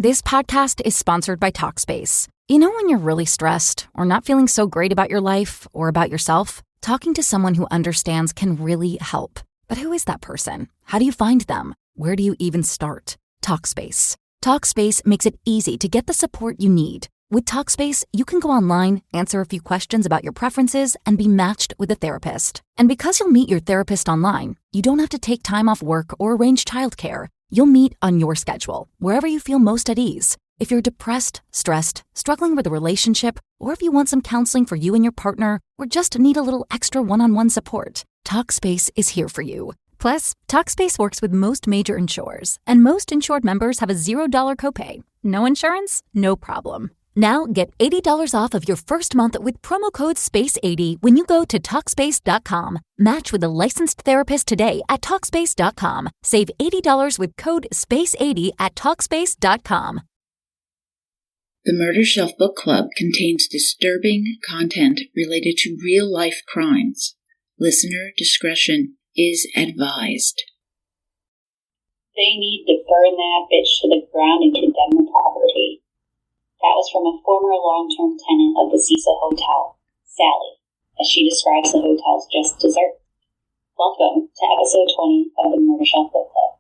This podcast is sponsored by Talkspace. You know when you're really stressed or not feeling so great about your life or about yourself? Talking to someone who understands can really help. But who is that person? How do you find them? Where do you even start? Talkspace. Talkspace makes it easy to get the support you need. With Talkspace, you can go online, answer a few questions about your preferences, and be matched with a therapist. And because you'll meet your therapist online, you don't have to take time off work or arrange childcare. You'll meet on your schedule, wherever you feel most at ease. If you're depressed, stressed, struggling with a relationship, or if you want some counseling for you and your partner, or just need a little extra one-on-one support, Talkspace is here for you. Plus, Talkspace works with most major insurers, and most insured members have a $0 copay. No insurance? No problem. Now get $80 off of your first month with promo code SPACE80 when you go to Talkspace.com. Match with a licensed therapist today at Talkspace.com. Save $80 with code SPACE80 at Talkspace.com. The Murder Shelf Book Club contains disturbing content related to real-life crimes. Listener discretion is advised. They need to burn that bitch to the ground and condemn the property. That was from a former long-term tenant of the Cecil Hotel, Sally, as she describes the hotel's just dessert. Welcome to episode 20 of the Murder Shelf Book Club.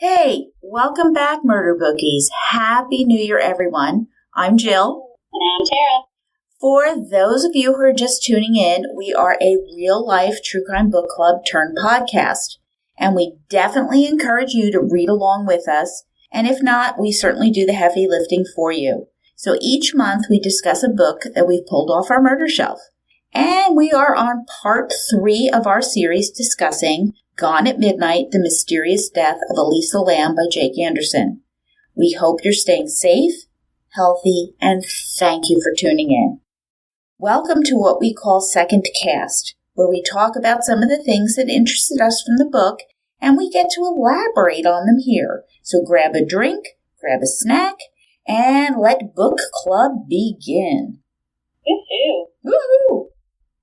Hey, welcome back, Murder Bookies. Happy New Year, everyone. I'm Jill. And I'm Tara. For those of you who are just tuning in, we are a real-life true crime book club turned podcast. And we definitely encourage you to read along with us. And if not, we certainly do the heavy lifting for you. So each month we discuss a book that we've pulled off our murder shelf. And we are on part 3 of our series discussing Gone at Midnight, The Mysterious Death of Elisa Lamb by Jake Anderson. We hope you're staying safe, healthy, and thank you for tuning in. Welcome to what we call 2ndCast, where we talk about some of the things that interested us from the book, and we get to elaborate on them here. So grab a drink, grab a snack, and let book club begin. Woohoo! Woohoo!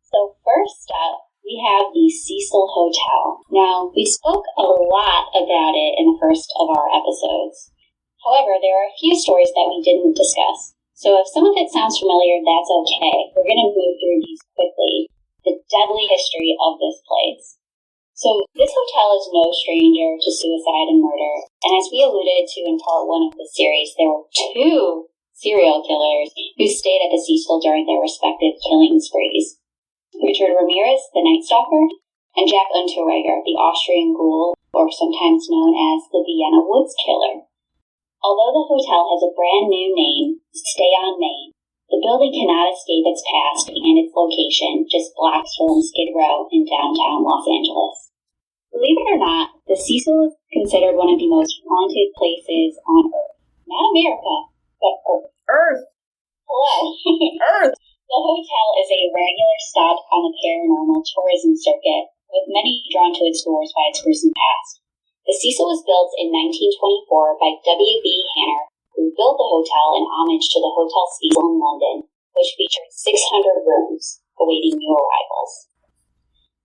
So first up, we have the Cecil Hotel. Now, we spoke a lot about it in the first of our episodes. However, there are a few stories that we didn't discuss. So if some of it sounds familiar, that's okay. We're going to move through these quickly. The deadly history of this place. So this hotel is no stranger to suicide and murder. And as we alluded to in part 1 of the series, there were 2 serial killers who stayed at the Cecil during their respective killing sprees. Richard Ramirez, the Night Stalker, and Jack Unterweger, the Austrian Ghoul, or sometimes known as the Vienna Woods Killer. Although the hotel has a brand new name, Stay on Main, the building cannot escape its past and its location, just blocks from Skid Row in downtown Los Angeles. Believe it or not, the Cecil is considered one of the most haunted places on Earth. Not America, but Earth. Earth! Hello! Earth! The hotel is a regular stop on the paranormal tourism circuit, with many drawn to its doors by its gruesome past. The Cecil was built in 1924 by W.B. Hanner, who built the hotel in homage to the Hotel Cecil in London, which featured 600 rooms awaiting new arrivals.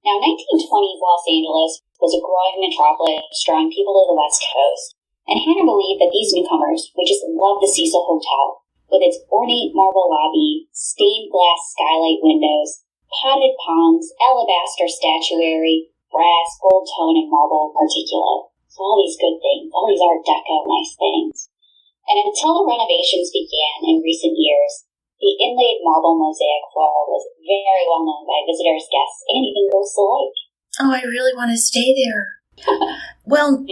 Now, 1920s Los Angeles was a growing metropolis drawing people to the West Coast, and Hanner believed that these newcomers would just love the Cecil Hotel, with its ornate marble lobby, stained glass skylight windows, potted palms, alabaster statuary, brass, gold tone, and marble particulate. So all these good things, all these Art Deco nice things. And until the renovations began in recent years, the inlaid marble mosaic floor was very well known by visitors, guests, and even ghosts alike. Oh, I really want to stay there. Well,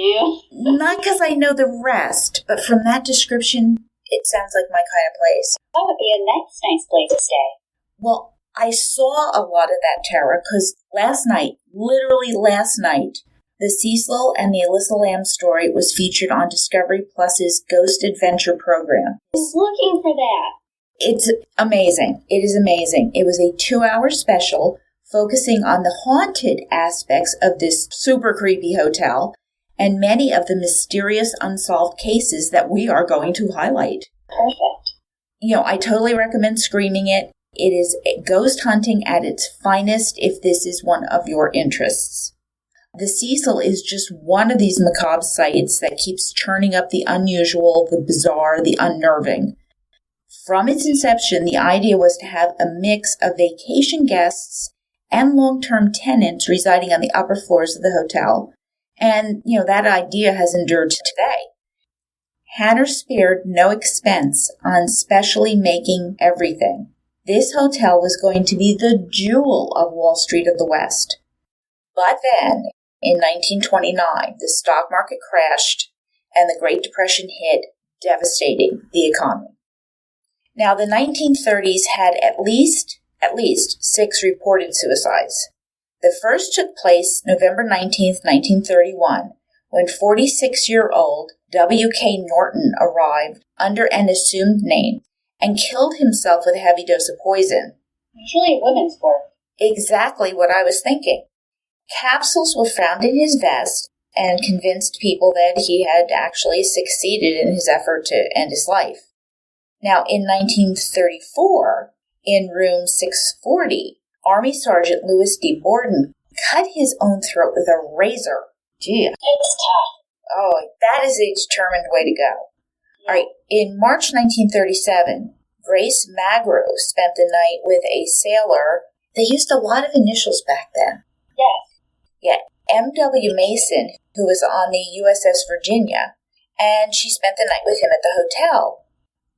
not because I know the rest, but from that description, it sounds like my kind of place. That would be a nice place to stay. Well, I saw a lot of that, Tara, because literally last night, The Cecil and the Alyssa Lamb story was featured on Discovery Plus's Ghost Adventure program. I was looking for that. It's amazing. It is amazing. It was a 2-hour special focusing on the haunted aspects of this super creepy hotel and many of the mysterious unsolved cases that we are going to highlight. Perfect. I totally recommend streaming it. It is ghost hunting at its finest if this is one of your interests. The Cecil is just one of these macabre sites that keeps churning up the unusual, the bizarre, the unnerving. From its inception, the idea was to have a mix of vacation guests and long-term tenants residing on the upper floors of the hotel. And, that idea has endured to today. Hanner spared no expense on specially making everything. This hotel was going to be the jewel of Wall Street of the West. But then, in 1929, the stock market crashed and the Great Depression hit, devastating the economy. Now, the 1930s had at least 6 reported suicides. The first took place November 19th, 1931, when 46-year-old W.K. Norton arrived under an assumed name and killed himself with a heavy dose of poison. Usually women's work. Exactly what I was thinking. Capsules were found in his vest and convinced people that he had actually succeeded in his effort to end his life. Now, in 1934, in room 640, Army Sergeant Louis D. Borden cut his own throat with a razor. Gee. It's tough. Oh, that is a determined way to go. All right, in March 1937, Grace Magro spent the night with a sailor. They used a lot of initials back then. Yes. Yeah, M.W. Mason, who was on the USS Virginia, and she spent the night with him at the hotel.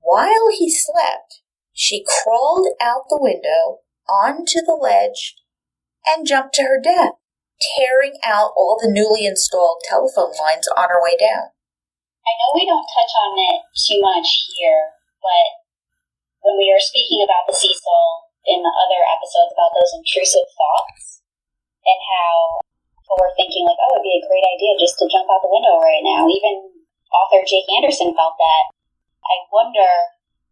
While he slept, she crawled out the window onto the ledge and jumped to her death, tearing out all the newly installed telephone lines on her way down. I know we don't touch on it too much here, but when we were speaking about the Cecil in the other episodes about those intrusive thoughts and how people were thinking like, oh, it'd be a great idea just to jump out the window right now. Even author Jake Anderson felt that. I wonder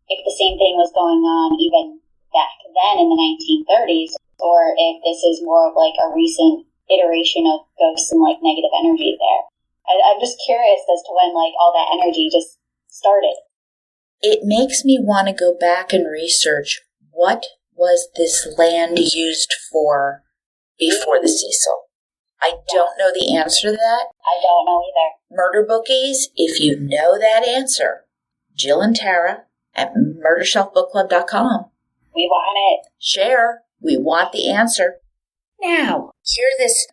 if the same thing was going on even back then in the 1930s, or if this is more of like a recent iteration of ghosts and like negative energy there. I'm just curious as to when like all that energy just started. It makes me want to go back and research what was this land used for before the Cecil. I don't know the answer to that. I don't know either. Murder Bookies, if you know that answer, Jill and Tara at murdershelfbookclub.com. We want it. Share. We want the answer. Now, here this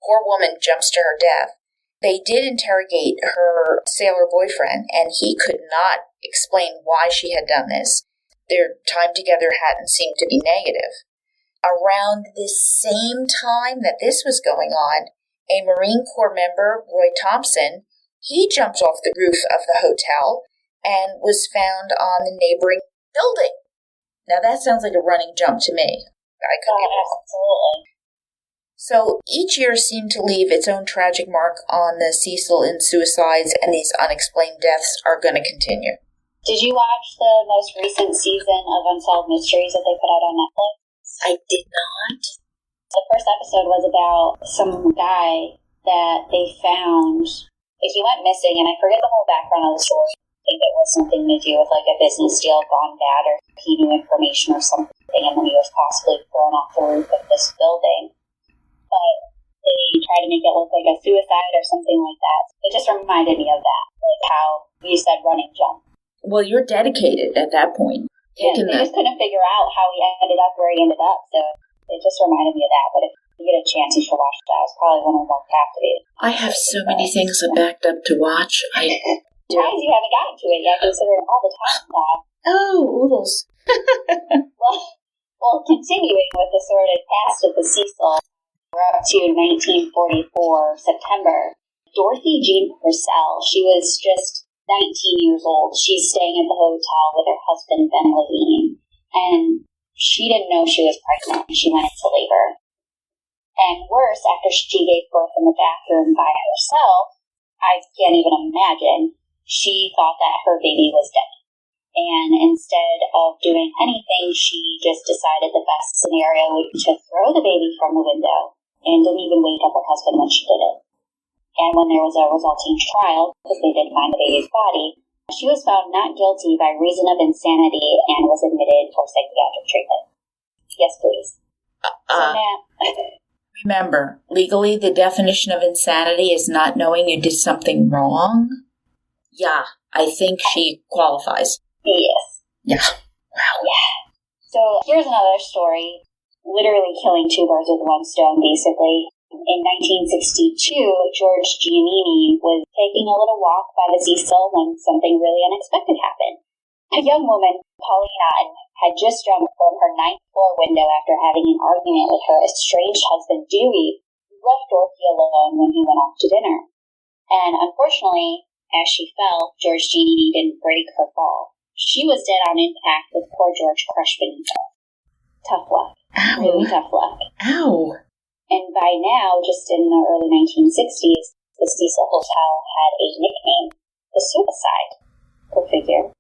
poor woman jumps to her death. They did interrogate her sailor boyfriend, and he could not explain why she had done this. Their time together hadn't seemed to be negative. Around this same time that this was going on, a Marine Corps member, Roy Thompson, he jumped off the roof of the hotel and was found on the neighboring building. Now that sounds like a running jump to me. I could be wrong. Absolutely. So each year seemed to leave its own tragic mark on the Cecil in suicides, and these unexplained deaths are going to continue. Did you watch the most recent season of Unsolved Mysteries that they put out on Netflix? I did not. The first episode was about some guy that they found. He went missing, and I forget the whole background of the story. I think it was something to do with like a business deal gone bad, or he knew information or something, and then he was possibly thrown off the roof of this building. But they tried to make it look like a suicide or something like that. It just reminded me of that, like how you said running jump. Well, you're dedicated at that point. Yeah, they just couldn't figure out how he ended up where he ended up, so it just reminded me of that. But if you get a chance, you should watch that. It's probably one of the more captivating. I have so many things backed up to watch. Surprised you haven't gotten to it yet, considering all the time now. Oh, oodles. Well, continuing with the sordid past of the Cecil, we're up to 1944, September. Dorothy Jean Purcell, she was just 19 years old. She's staying at the hotel with her husband, Ben Levine, and she didn't know she was pregnant when she went into labor. And worse, after she gave birth in the bathroom by herself, I can't even imagine, she thought that her baby was dead. And instead of doing anything, she just decided the best scenario would be to throw the baby from the window and didn't even wake up her husband when she did it. And when there was a resulting trial, because they did find the baby's body, she was found not guilty by reason of insanity and was admitted for psychiatric treatment. Yes, please. So now... Remember, legally, the definition of insanity is not knowing you did something wrong. Yeah, I think she qualifies. Yes. Yeah. Wow. Yeah. So here's another story, literally killing two birds with one stone, basically. In 1962, George Giannini was taking a little walk by the Cecil when something really unexpected happened. A young woman, Pauline Otten, had just jumped from her 9th floor window after having an argument with her estranged husband, Dewey, who left Dorothy alone when he went off to dinner. And unfortunately, as she fell, George Giannini didn't break her fall. She was dead on impact with poor George crushed beneath her. Tough luck. Ow. Really tough luck. Ow. And by now, just in the early 1960s, the Cecil Hotel had a nickname, the Suicide. Go figure.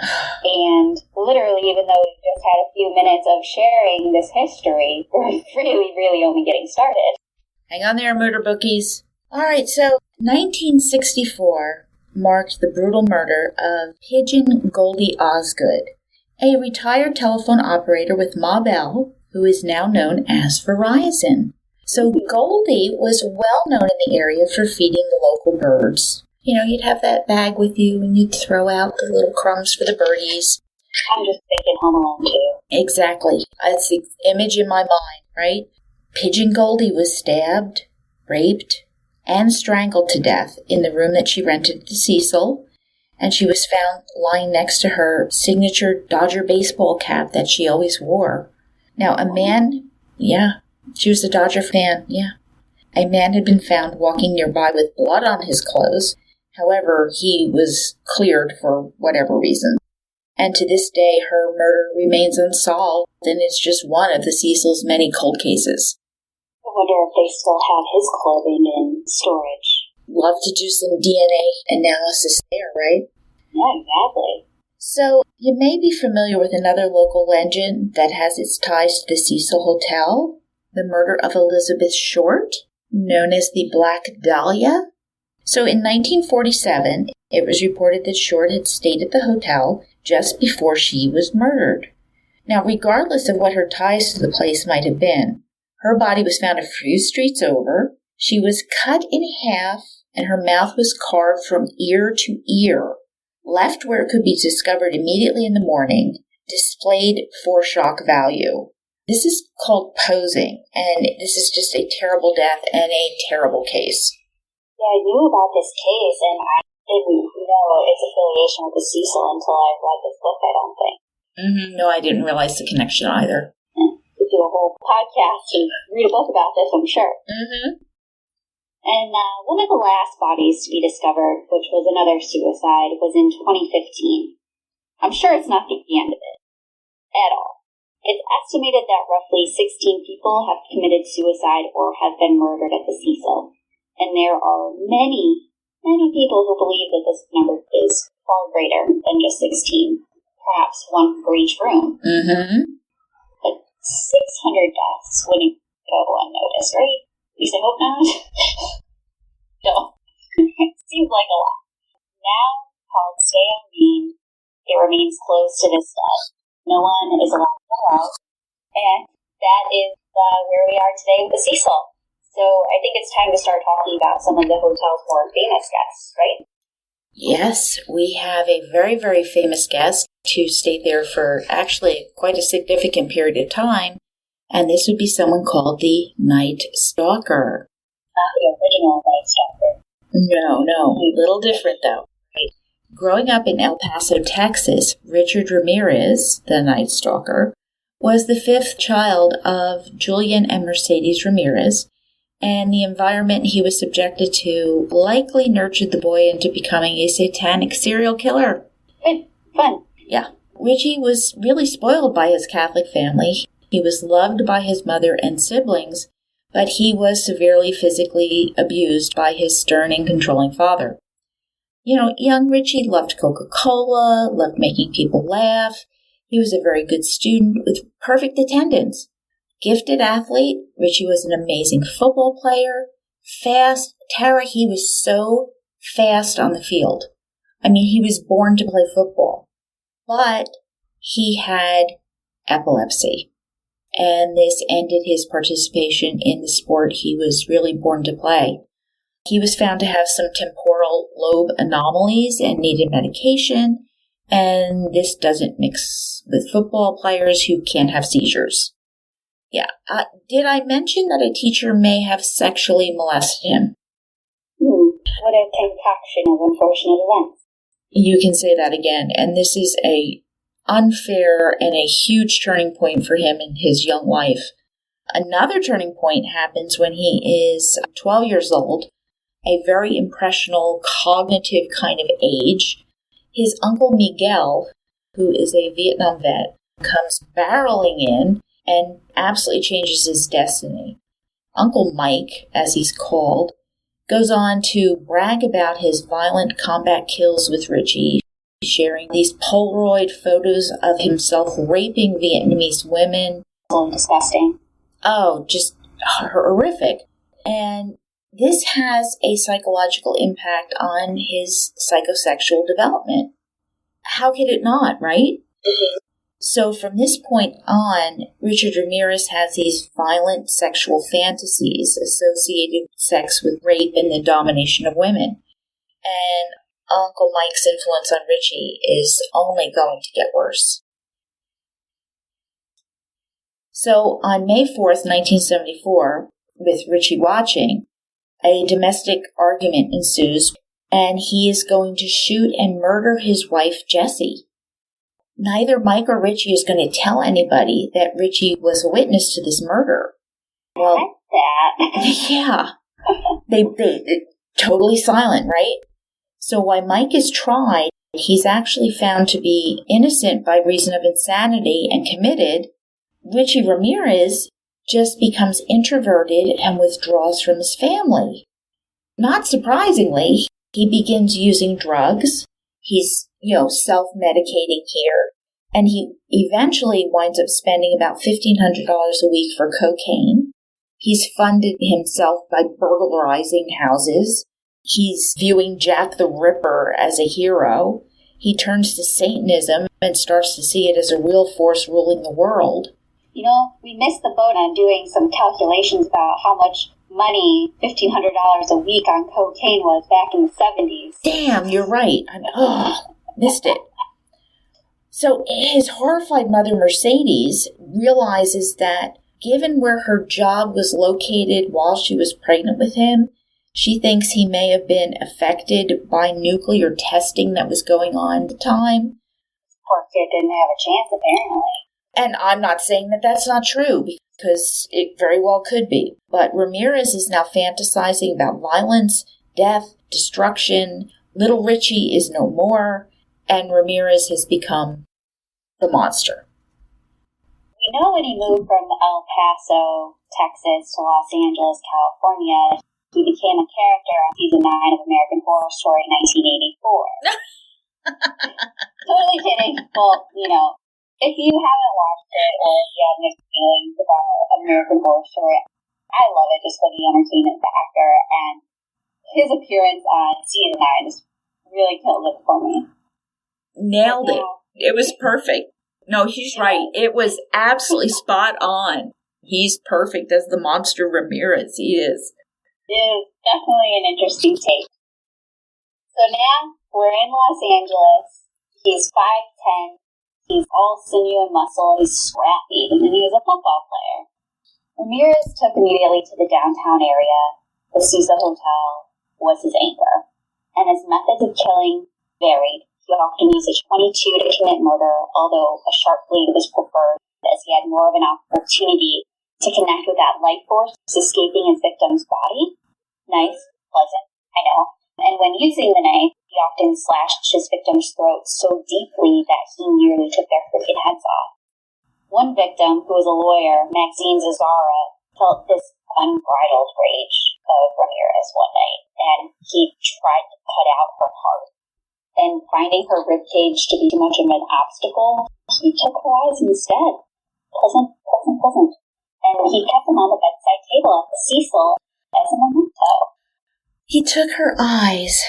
And literally, even though we've just had a few minutes of sharing this history, we're really only getting started. Hang on there, murder bookies. All right, so 1964 marked the brutal murder of Pigeon Goldie Osgood, a retired telephone operator with Ma Bell, who is now known as Verizon. So Goldie was well known in the area for feeding the local birds. You know, you'd have that bag with you and you'd throw out the little crumbs for the birdies. I'm just thinking Home Alone too. Exactly. That's the image in my mind, right? Pigeon Goldie was stabbed, raped, and strangled to death in the room that she rented to Cecil, and she was found lying next to her signature Dodger baseball cap that she always wore. Now, she was a Dodger fan, A man had been found walking nearby with blood on his clothes. However, he was cleared for whatever reason. And to this day, her murder remains unsolved, and it's just one of the Cecil's many cold cases. I wonder if they still have his clothing in storage. Love to do some DNA analysis there, right? Yeah, exactly. So, you may be familiar with another local legend that has its ties to the Cecil Hotel, the murder of Elizabeth Short, known as the Black Dahlia. So in 1947, it was reported that Short had stayed at the hotel just before she was murdered. Now, regardless of what her ties to the place might have been, her body was found a few streets over, she was cut in half, and her mouth was carved from ear to ear, left where it could be discovered immediately in the morning, displayed for shock value. This is called posing, and this is just a terrible death and a terrible case. Yeah, I knew about this case, and I didn't know its affiliation with the Cecil until I read this book, I don't think. No, I didn't realize the connection either. We could do a whole podcast and read a book about this, I'm sure. And one of the last bodies to be discovered, which was another suicide, was in 2015. I'm sure it's not the end of it. At all. It's estimated that roughly 16 people have committed suicide or have been murdered at the Cecil. And there are many people who believe that this number is far greater than just 16. Perhaps one for each room. But 600 deaths wouldn't go unnoticed, right? At least I hope not. No. It seems like a lot. Now called Stay on Main, it remains closed to this day. No one is allowed to go out. And that is where we are today with the Cecil. So I think it's time to start talking about some of the hotel's more famous guests, right? Yes, we have a very, very famous guest who stayed there for actually quite a significant period of time, and this would be someone called the Night Stalker. Not the original Night Stalker. No, a little different though. Right? Growing up in El Paso, Texas, Richard Ramirez, the Night Stalker, was the fifth child of Julian and Mercedes Ramirez, and the environment he was subjected to likely nurtured the boy into becoming a satanic serial killer. Good. Fun. Yeah. Richie was really spoiled by his Catholic family. He was loved by his mother and siblings, but he was severely physically abused by his stern and controlling father. Young Richie loved Coca-Cola, loved making people laugh. He was a very good student with perfect attendance. Gifted athlete, Richie was an amazing football player. Fast. Tara, he was so fast on the field. He was born to play football. But he had epilepsy. And this ended his participation in the sport he was really born to play. He was found to have some temporal lobe anomalies and needed medication, and this doesn't mix with football players who can't have seizures. Did I mention that a teacher may have sexually molested him? What a concoction of unfortunate events. You can say that again, and this is a unfair and a huge turning point for him in his young life. Another turning point happens when he is 12 years old, a very impressionable, cognitive kind of age. His uncle Miguel, who is a Vietnam vet, comes barreling in and absolutely changes his destiny. Uncle Mike, as he's called, goes on to brag about his violent combat kills with Richie, sharing these Polaroid photos of himself raping Vietnamese women. So disgusting. Oh, just horrific. And this has a psychological impact on his psychosexual development. How could it not, right? Mm-hmm. So from this point on, Richard Ramirez has these violent sexual fantasies associated with sex with rape and the domination of women. And Uncle Mike's influence on Richie is only going to get worse. So on May 4th, 1974, with Richie watching, a domestic argument ensues, and he is going to shoot and murder his wife, Jessie. Neither Mike or Richie is going to tell anybody that Richie was a witness to this murder. Well, that. Yeah. They totally silent, right? So while Mike is tried, he's actually found to be innocent by reason of insanity and committed. Richie Ramirez just becomes introverted and withdraws from his family. Not surprisingly, he begins using drugs. He's, self-medicating here. And he eventually winds up spending about $1,500 a week for cocaine. He's funded himself by burglarizing houses. He's viewing Jack the Ripper as a hero. He turns to Satanism and starts to see it as a real force ruling the world. We missed the boat on doing some calculations about how much money $1,500 a week on cocaine was back in the 70s. Damn, you're right. Missed it. So his horrified mother, Mercedes, realizes that given where her job was located while she was pregnant with him, she thinks he may have been affected by nuclear testing that was going on at the time. Poor kid didn't have a chance, apparently. And I'm not saying that that's not true, because it very well could be. But Ramirez is now fantasizing about violence, death, destruction. Little Richie is no more, and Ramirez has become the monster. We know when he moved from El Paso, Texas to Los Angeles, California, he became a character on season 9 of American Horror Story in 1984. Totally kidding. Well, if you haven't watched it or if you have mixed feelings about American Horror Story, I love it just for the entertainment factor, and his appearance on season 9 just really killed it for me. Nailed it. It was perfect. No, he's right. It was absolutely spot on. He's perfect as the monster Ramirez. He is. It is definitely an interesting take. So now we're in Los Angeles. He's 5'10". He's all sinew and muscle. He's scrappy, and he was a football player. Ramirez took immediately to the downtown area. The Cecil Hotel was his anchor, and his methods of killing varied. He often used a .22 to commit murder, although a sharp blade was preferred, as he had more of an opportunity to connect with that life force escaping his victim's body. Nice, pleasant, I know. And when using the knife, he often slashed his victim's throat so deeply that he nearly took their freaking heads off. One victim, who was a lawyer, Maxine Zazzara, felt this unbridled rage of Ramirez one night, and he tried to cut out her heart. And finding her ribcage to be too much of an obstacle, he took her eyes instead. Pleasant. And he kept them on the bedside table at the Cecil as a memento. He took her eyes.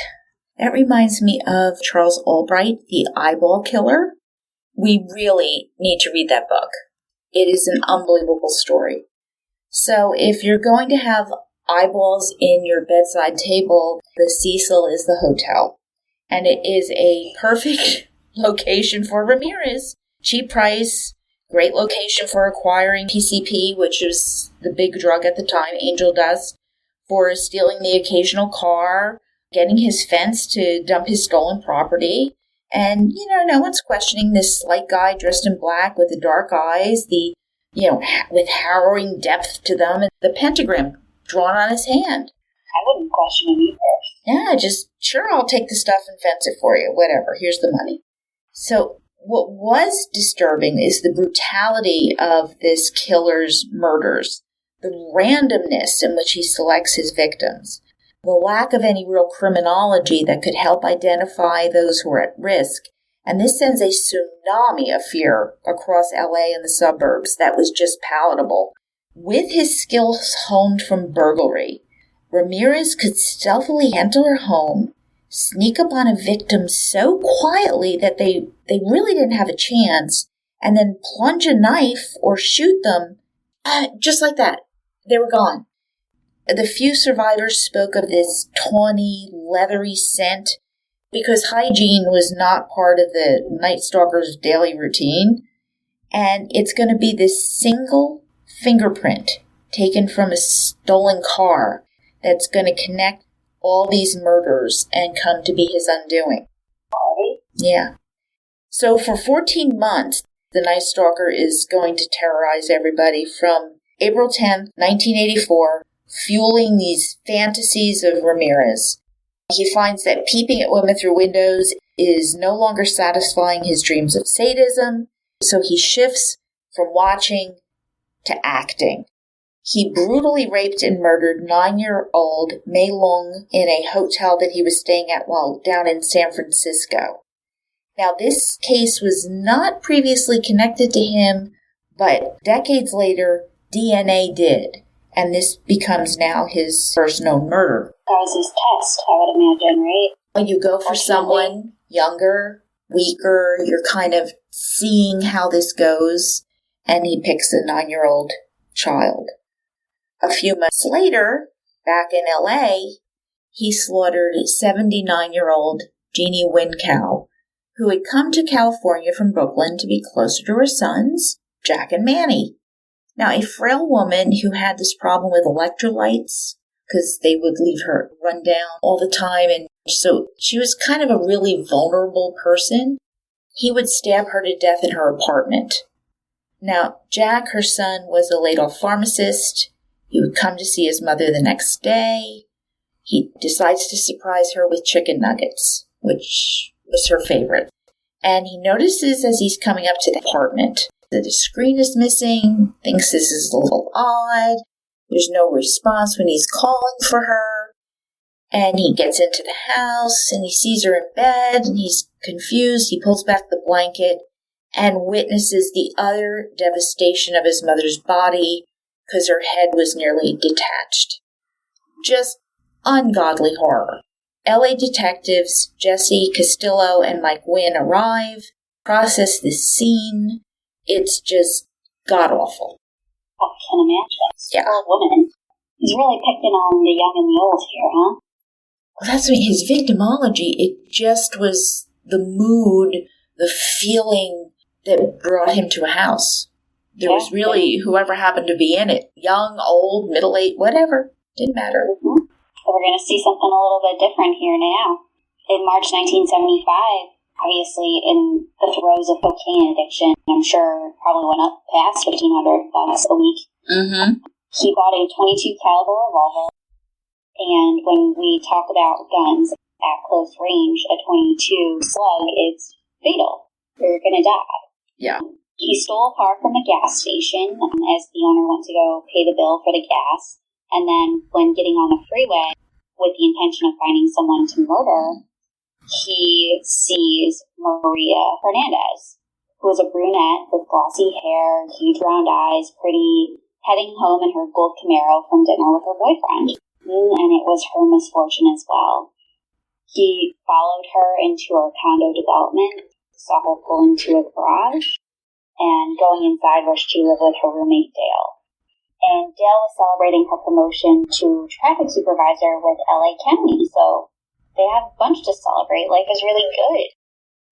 That reminds me of Charles Albright, The Eyeball Killer. We really need to read that book. It is an unbelievable story. So if you're going to have eyeballs in your bedside table, the Cecil is the hotel. And it is a perfect location for Ramirez. Cheap price, great location for acquiring PCP, which is the big drug at the time, angel dust, for stealing the occasional car, getting his fence to dump his stolen property. And, no one's questioning this slight guy dressed in black with the dark eyes, with harrowing depth to them, and the pentagram drawn on his hand. I wouldn't question him either. Yeah, sure, I'll take the stuff and fence it for you. Whatever, here's the money. So what was disturbing is the brutality of this killer's murders, the randomness in which he selects his victims, the lack of any real criminology that could help identify those who are at risk. And this sends a tsunami of fear across LA and the suburbs that was just palatable. With his skills honed from burglary, Ramirez could stealthily enter her home, sneak up on a victim so quietly that they really didn't have a chance, and then plunge a knife or shoot them. Just like that. They were gone. The few survivors spoke of this tawny, leathery scent because hygiene was not part of the Night Stalker's daily routine. And it's going to be this single fingerprint taken from a stolen car that's going to connect all these murders and come to be his undoing. Yeah. So for 14 months, the Night Stalker is going to terrorize everybody from April 10th, 1984, fueling these fantasies of Ramirez. He finds that peeping at women through windows is no longer satisfying his dreams of sadism, so he shifts from watching to acting. He brutally raped and murdered 9-year-old Mei Long in a hotel that he was staying at while down in San Francisco. Now, this case was not previously connected to him, but decades later, DNA did, and this becomes now his first known murder. That was his test, I would imagine, right? When you go for someone younger, weaker, you're kind of seeing how this goes, and he picks a 9-year-old child. A few months later, back in LA, he slaughtered 79-year-old Jeannie Wincow, who had come to California from Brooklyn to be closer to her sons, Jack and Manny. Now, a frail woman who had this problem with electrolytes, because they would leave her run down all the time, and so she was kind of a really vulnerable person, he would stab her to death in her apartment. Now, Jack, her son, was a laid-off pharmacist. He would come to see his mother the next day. He decides to surprise her with chicken nuggets, which was her favorite. And he notices as he's coming up to the apartment that the screen is missing, thinks this is a little odd. There's no response when he's calling for her. And he gets into the house and he sees her in bed and he's confused. He pulls back the blanket and witnesses the utter devastation of his mother's body because her head was nearly detached. Just ungodly horror. LA detectives Jesse Castillo and Mike Wynn arrive, process this scene. It's just god-awful. I can imagine. Yeah. Poor woman. He's really picking on the young and the old here, huh? Well, that's what his victimology, it just was the mood, the feeling that brought him to a house. There was really whoever happened to be in it. Young, old, middle-aged, whatever. Didn't matter. Mm-hmm. So we're going to see something a little bit different here now. In March 1975, obviously in the throes of cocaine addiction, I'm sure probably went up past $1,500 a week. Mm-hmm. He bought a .22 caliber revolver, and when we talk about guns at close range, a .22 slug is fatal. You're going to die. Yeah. He stole a car from a gas station as the owner went to go pay the bill for the gas. And then when getting on the freeway with the intention of finding someone to murder, he sees Maria Hernandez, who is a brunette with glossy hair, huge round eyes, pretty, heading home in her gold Camaro from dinner with her boyfriend. And it was her misfortune as well. He followed her into her condo development, saw her pull into a garage, and going inside where she lived with her roommate Dale. And Dale was celebrating her promotion to traffic supervisor with LA County, so they have a bunch to celebrate. Life is really good.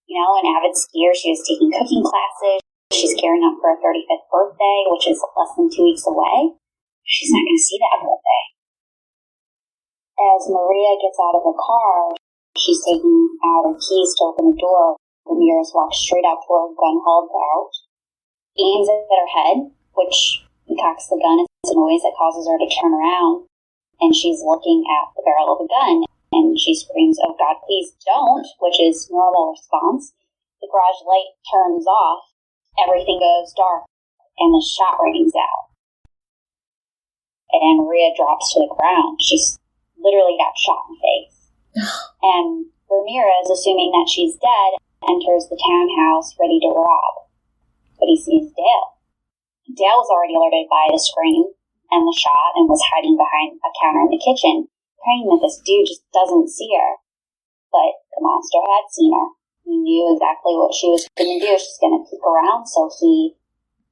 You know, an avid skier, she was taking cooking classes. She's gearing up for her 35th birthday, which is less than 2 weeks away. She's not going to see that birthday. As Maria gets out of the car, she's taking out her keys to open the door. Ramirez walks straight up to her, gun held out, aims it at her head, which he cocks the gun. It's a noise that causes her to turn around, and she's looking at the barrel of the gun, and she screams, "Oh God, please don't," which is normal response. The garage light turns off, everything goes dark, and the shot rings out. And Maria drops to the ground. She's literally got shot in the face. And Ramirez, assuming that she's dead, enters the townhouse ready to rob. But he sees Dale. Dale was already alerted by the scream and the shot and was hiding behind a counter in the kitchen, praying that this dude just doesn't see her. But the monster had seen her. He knew exactly what she was going to do. She's going to peek around, so he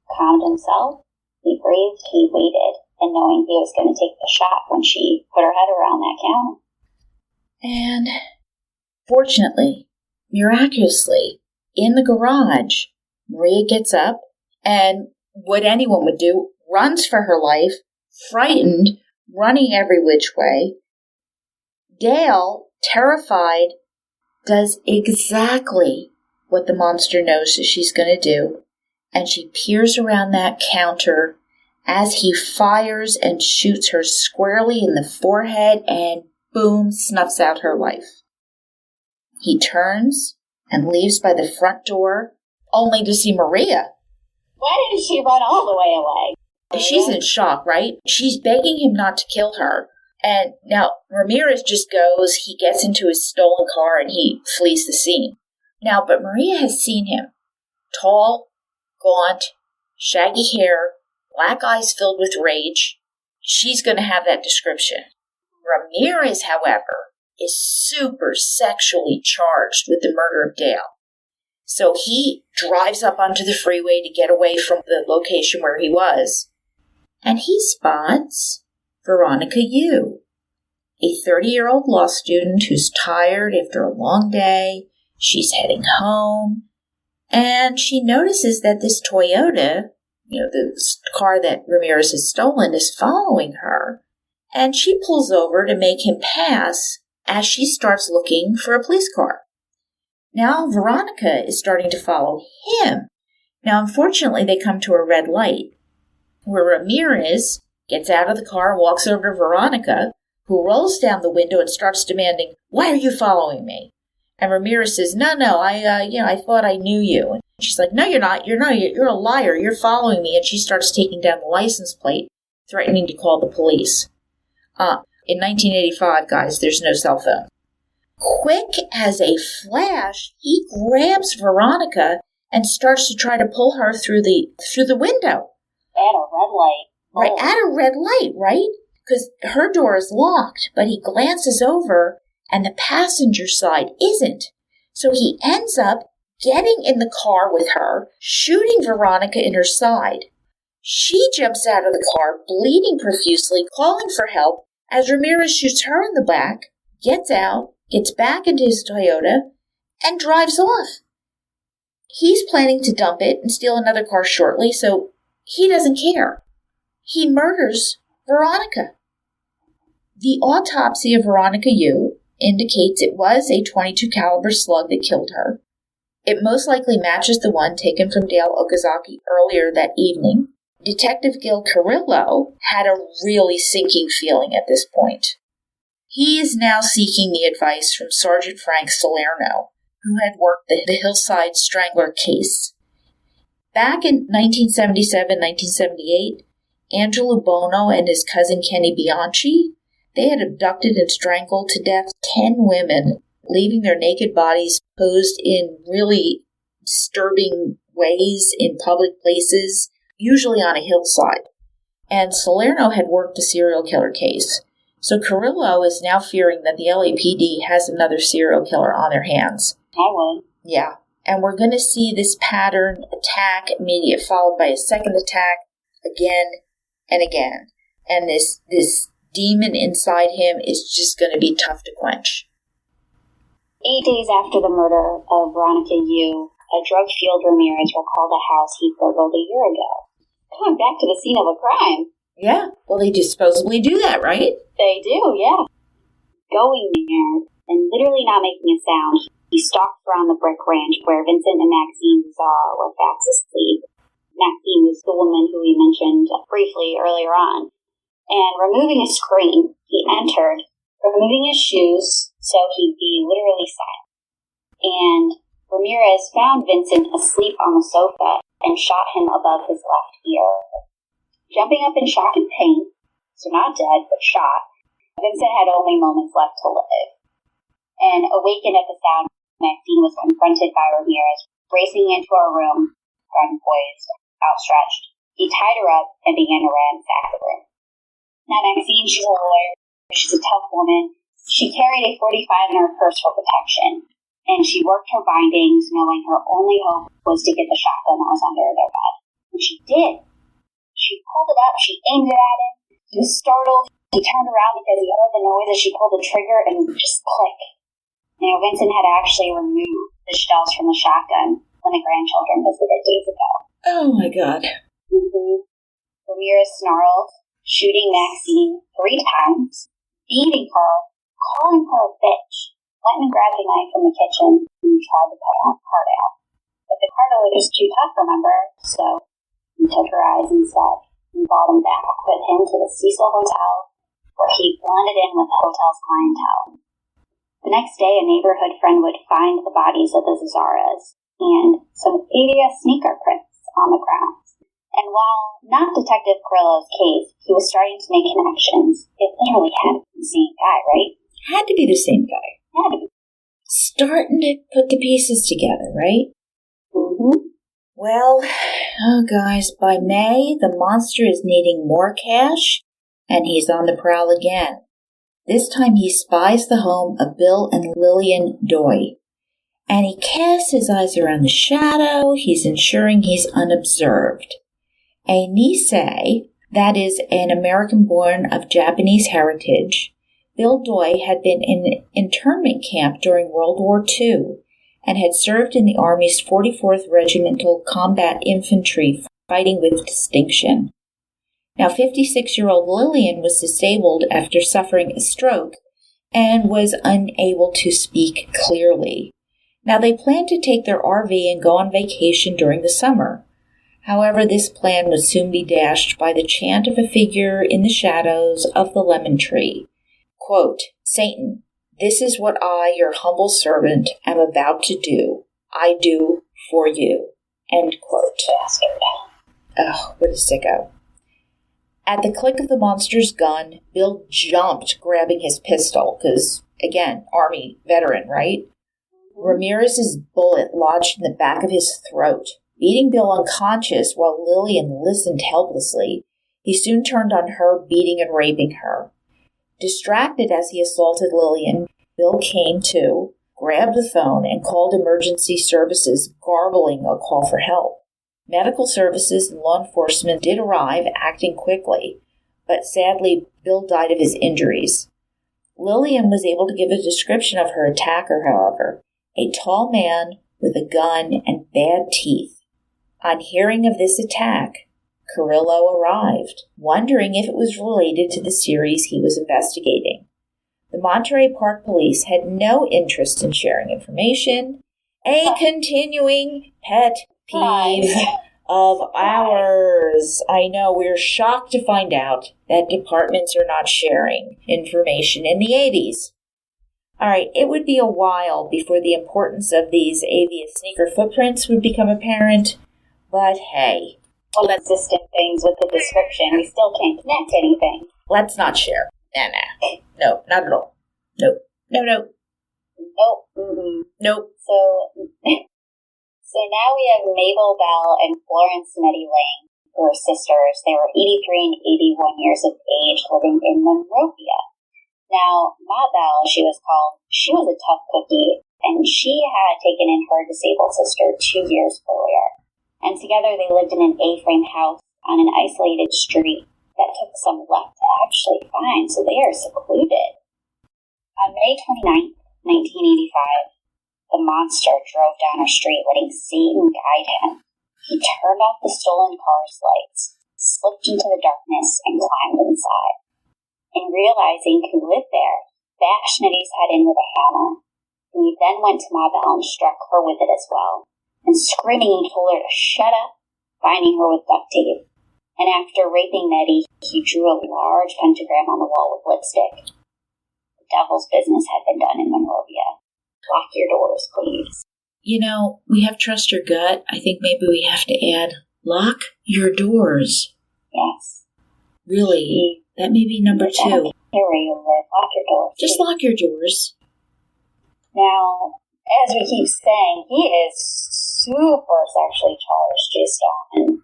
calmed himself. He breathed, he waited, and knowing he was going to take the shot when she put her head around that counter. And fortunately, miraculously, in the garage, Maria gets up and what anyone would do, runs for her life, frightened, running every which way. Dale, terrified, does exactly what the monster knows that she's going to do, and she peers around that counter as he fires and shoots her squarely in the forehead and boom, snuffs out her life. He turns and leaves by the front door, only to see Maria. Why didn't she run all the way away? She's in shock, right? She's begging him not to kill her. And now Ramirez just goes, he gets into his stolen car, and he flees the scene. Now, but Maria has seen him. Tall, gaunt, shaggy hair, black eyes filled with rage. She's going to have that description. Ramirez, however, is super sexually charged with the murder of Dale. So he drives up onto the freeway to get away from the location where he was. And he spots Veronica Yu, a 30-year-old law student who's tired after a long day. She's heading home. And she notices that this Toyota, this car that Ramirez has stolen, is following her. And she pulls over to make him pass as she starts looking for a police car. Now Veronica is starting to follow him. Now, unfortunately, they come to a red light, where Ramirez gets out of the car and walks over to Veronica, who rolls down the window and starts demanding, "Why are you following me?" And Ramirez says, "No, I thought I knew you." And she's like, "No, you're not. You're a liar. You're following me." And she starts taking down the license plate, threatening to call the police. In 1985, guys, there's no cell phone. Quick as a flash, he grabs Veronica and starts to try to pull her through the window. At a red light. Right, at a red light, right? Because her door is locked, but he glances over and the passenger side isn't. So he ends up getting in the car with her, shooting Veronica in her side. She jumps out of the car, bleeding profusely, calling for help, as Ramirez shoots her in the back, gets out, gets back into his Toyota, and drives off. He's planning to dump it and steal another car shortly, so he doesn't care. He murders Veronica. The autopsy of Veronica Yu indicates it was a .22 caliber slug that killed her. It most likely matches the one taken from Dale Okazaki earlier that evening. Detective Gil Carrillo had a really sinking feeling at this point. He is now seeking the advice from Sergeant Frank Salerno, who had worked the Hillside Strangler case. Back in 1977, 1978, Angelo Bono and his cousin Kenny Bianchi, they had abducted and strangled to death 10 women, leaving their naked bodies posed in really disturbing ways in public places, usually on a hillside. And Salerno had worked a serial killer case. So Carrillo is now fearing that the LAPD has another serial killer on their hands. I would. Yeah. And we're going to see this pattern, attack, immediate, followed by a second attack, again and again. And this demon inside him is just going to be tough to quench. 8 days after the murder of Veronica Yu, a drug-fueled Ramirez recalled a house he burgled a year ago. Going back to the scene of a crime. Yeah, well, they just supposedly do that, right? They do, yeah. Going there and literally not making a sound, he stalked around the brick ranch where Vincent and Maxine were fast asleep. Maxine was the woman who we mentioned briefly earlier on. And removing a screen, he entered, removing his shoes so he'd be literally silent. And Ramirez found Vincent asleep on the sofa and shot him above his left ear. Jumping up in shock and pain, so not dead, but shot, Vincent had only moments left to live. And awakened at the sound, Maxine was confronted by Ramirez, racing into her room, gun poised, outstretched. He tied her up and began to ransack the room. Now Maxine, she's a lawyer, she's a tough woman. She carried a .45 in her purse for protection, and she worked her bindings knowing her only hope was to get the shotgun that was under their bed. And she did. She pulled it up, she aimed it at him. He was startled. He turned around because he heard the noise as she pulled the trigger and just click. Now, Vincent had actually removed the shells from the shotgun when the grandchildren visited days ago. Oh my God. Mm-hmm. Ramirez snarled, shooting Maxine 3 times, beating her, calling her a bitch, went and grabbed a knife from the kitchen and tried to cut her heart out. But the cartilage was too tough, remember? So he took her eyes instead and brought him back with him to the Cecil Hotel, where he blended in with the hotel's clientele. The next day, a neighborhood friend would find the bodies of the Zazaras and some ABS sneaker prints on the ground. And while not Detective Carrillo's case, he was starting to make connections. It literally had to be the same guy, right? Had to be the same guy. Had to be. Starting to put the pieces together, right? Mm-hmm. Well, guys, by May, the monster is needing more cash, and he's on the prowl again. This time he spies the home of Bill and Lillian Doy, and he casts his eyes around the shadow. He's ensuring he's unobserved. A Nisei, that is, an American-born of Japanese heritage, Bill Doy had been in an internment camp during World War II, and had served in the Army's 44th Regimental Combat Infantry, fighting with distinction. Now, 56-year-old Lillian was disabled after suffering a stroke and was unable to speak clearly. Now, they planned to take their RV and go on vacation during the summer. However, this plan would soon be dashed by the chant of a figure in the shadows of the lemon tree. Quote, "Satan, this is what I, your humble servant, am about to do. I do for you." End quote. Bastard. Oh, what a sicko. At the click of the monster's gun, Bill jumped, grabbing his pistol, because, again, Army veteran, right? Ramirez's bullet lodged in the back of his throat, beating Bill unconscious while Lillian listened helplessly. He soon turned on her, beating and raping her. Distracted as he assaulted Lillian, Bill came to, grabbed the phone, and called emergency services, garbling a call for help. Medical services and law enforcement did arrive, acting quickly, but sadly, Bill died of his injuries. Lillian was able to give a description of her attacker, however, a tall man with a gun and bad teeth. On hearing of this attack, Carrillo arrived, wondering if it was related to the series he was investigating. The Monterey Park Police had no interest in sharing information, a continuing pet peeve of ours. I know, we're shocked to find out that departments are not sharing information in the 80s. All right, it would be a while before the importance of these ABS sneaker footprints would become apparent, But hey. Consistent things with the description. We still can't connect anything. Let's not share. No, not at all. Nope. No. Nope. Mm-hmm. Nope. So now we have Mabel Bell and Florence Nettie Lang, who are sisters. They were 83 and 81 years of age, living in Monrovia. Now, Ma Bell, she was a tough cookie, and she had taken in her disabled sister 2 years earlier. And together they lived in an A-frame house on an isolated street that took some luck to actually find, so they are secluded. On May 29th, 1985, the monster drove down a street, letting Satan guide him. He turned off the stolen car's lights, slipped into the darkness, and climbed inside. And realizing who lived there, bashed Nettie's head in with a hammer. He then went to Ma Bell and struck her with it as well. And screaming, he told her to shut up, binding her with duct tape. And after raping Nettie, he drew a large pentagram on the wall with lipstick. The devil's business had been done in Monrovia. Lock your doors, please. You know, we have trust your gut. I think maybe we have to add, lock your doors. Yes. Really? That may be number 2. Here where you live. Lock your doors. Just lock your doors. Now, as we keep saying, he is super sexually charged based on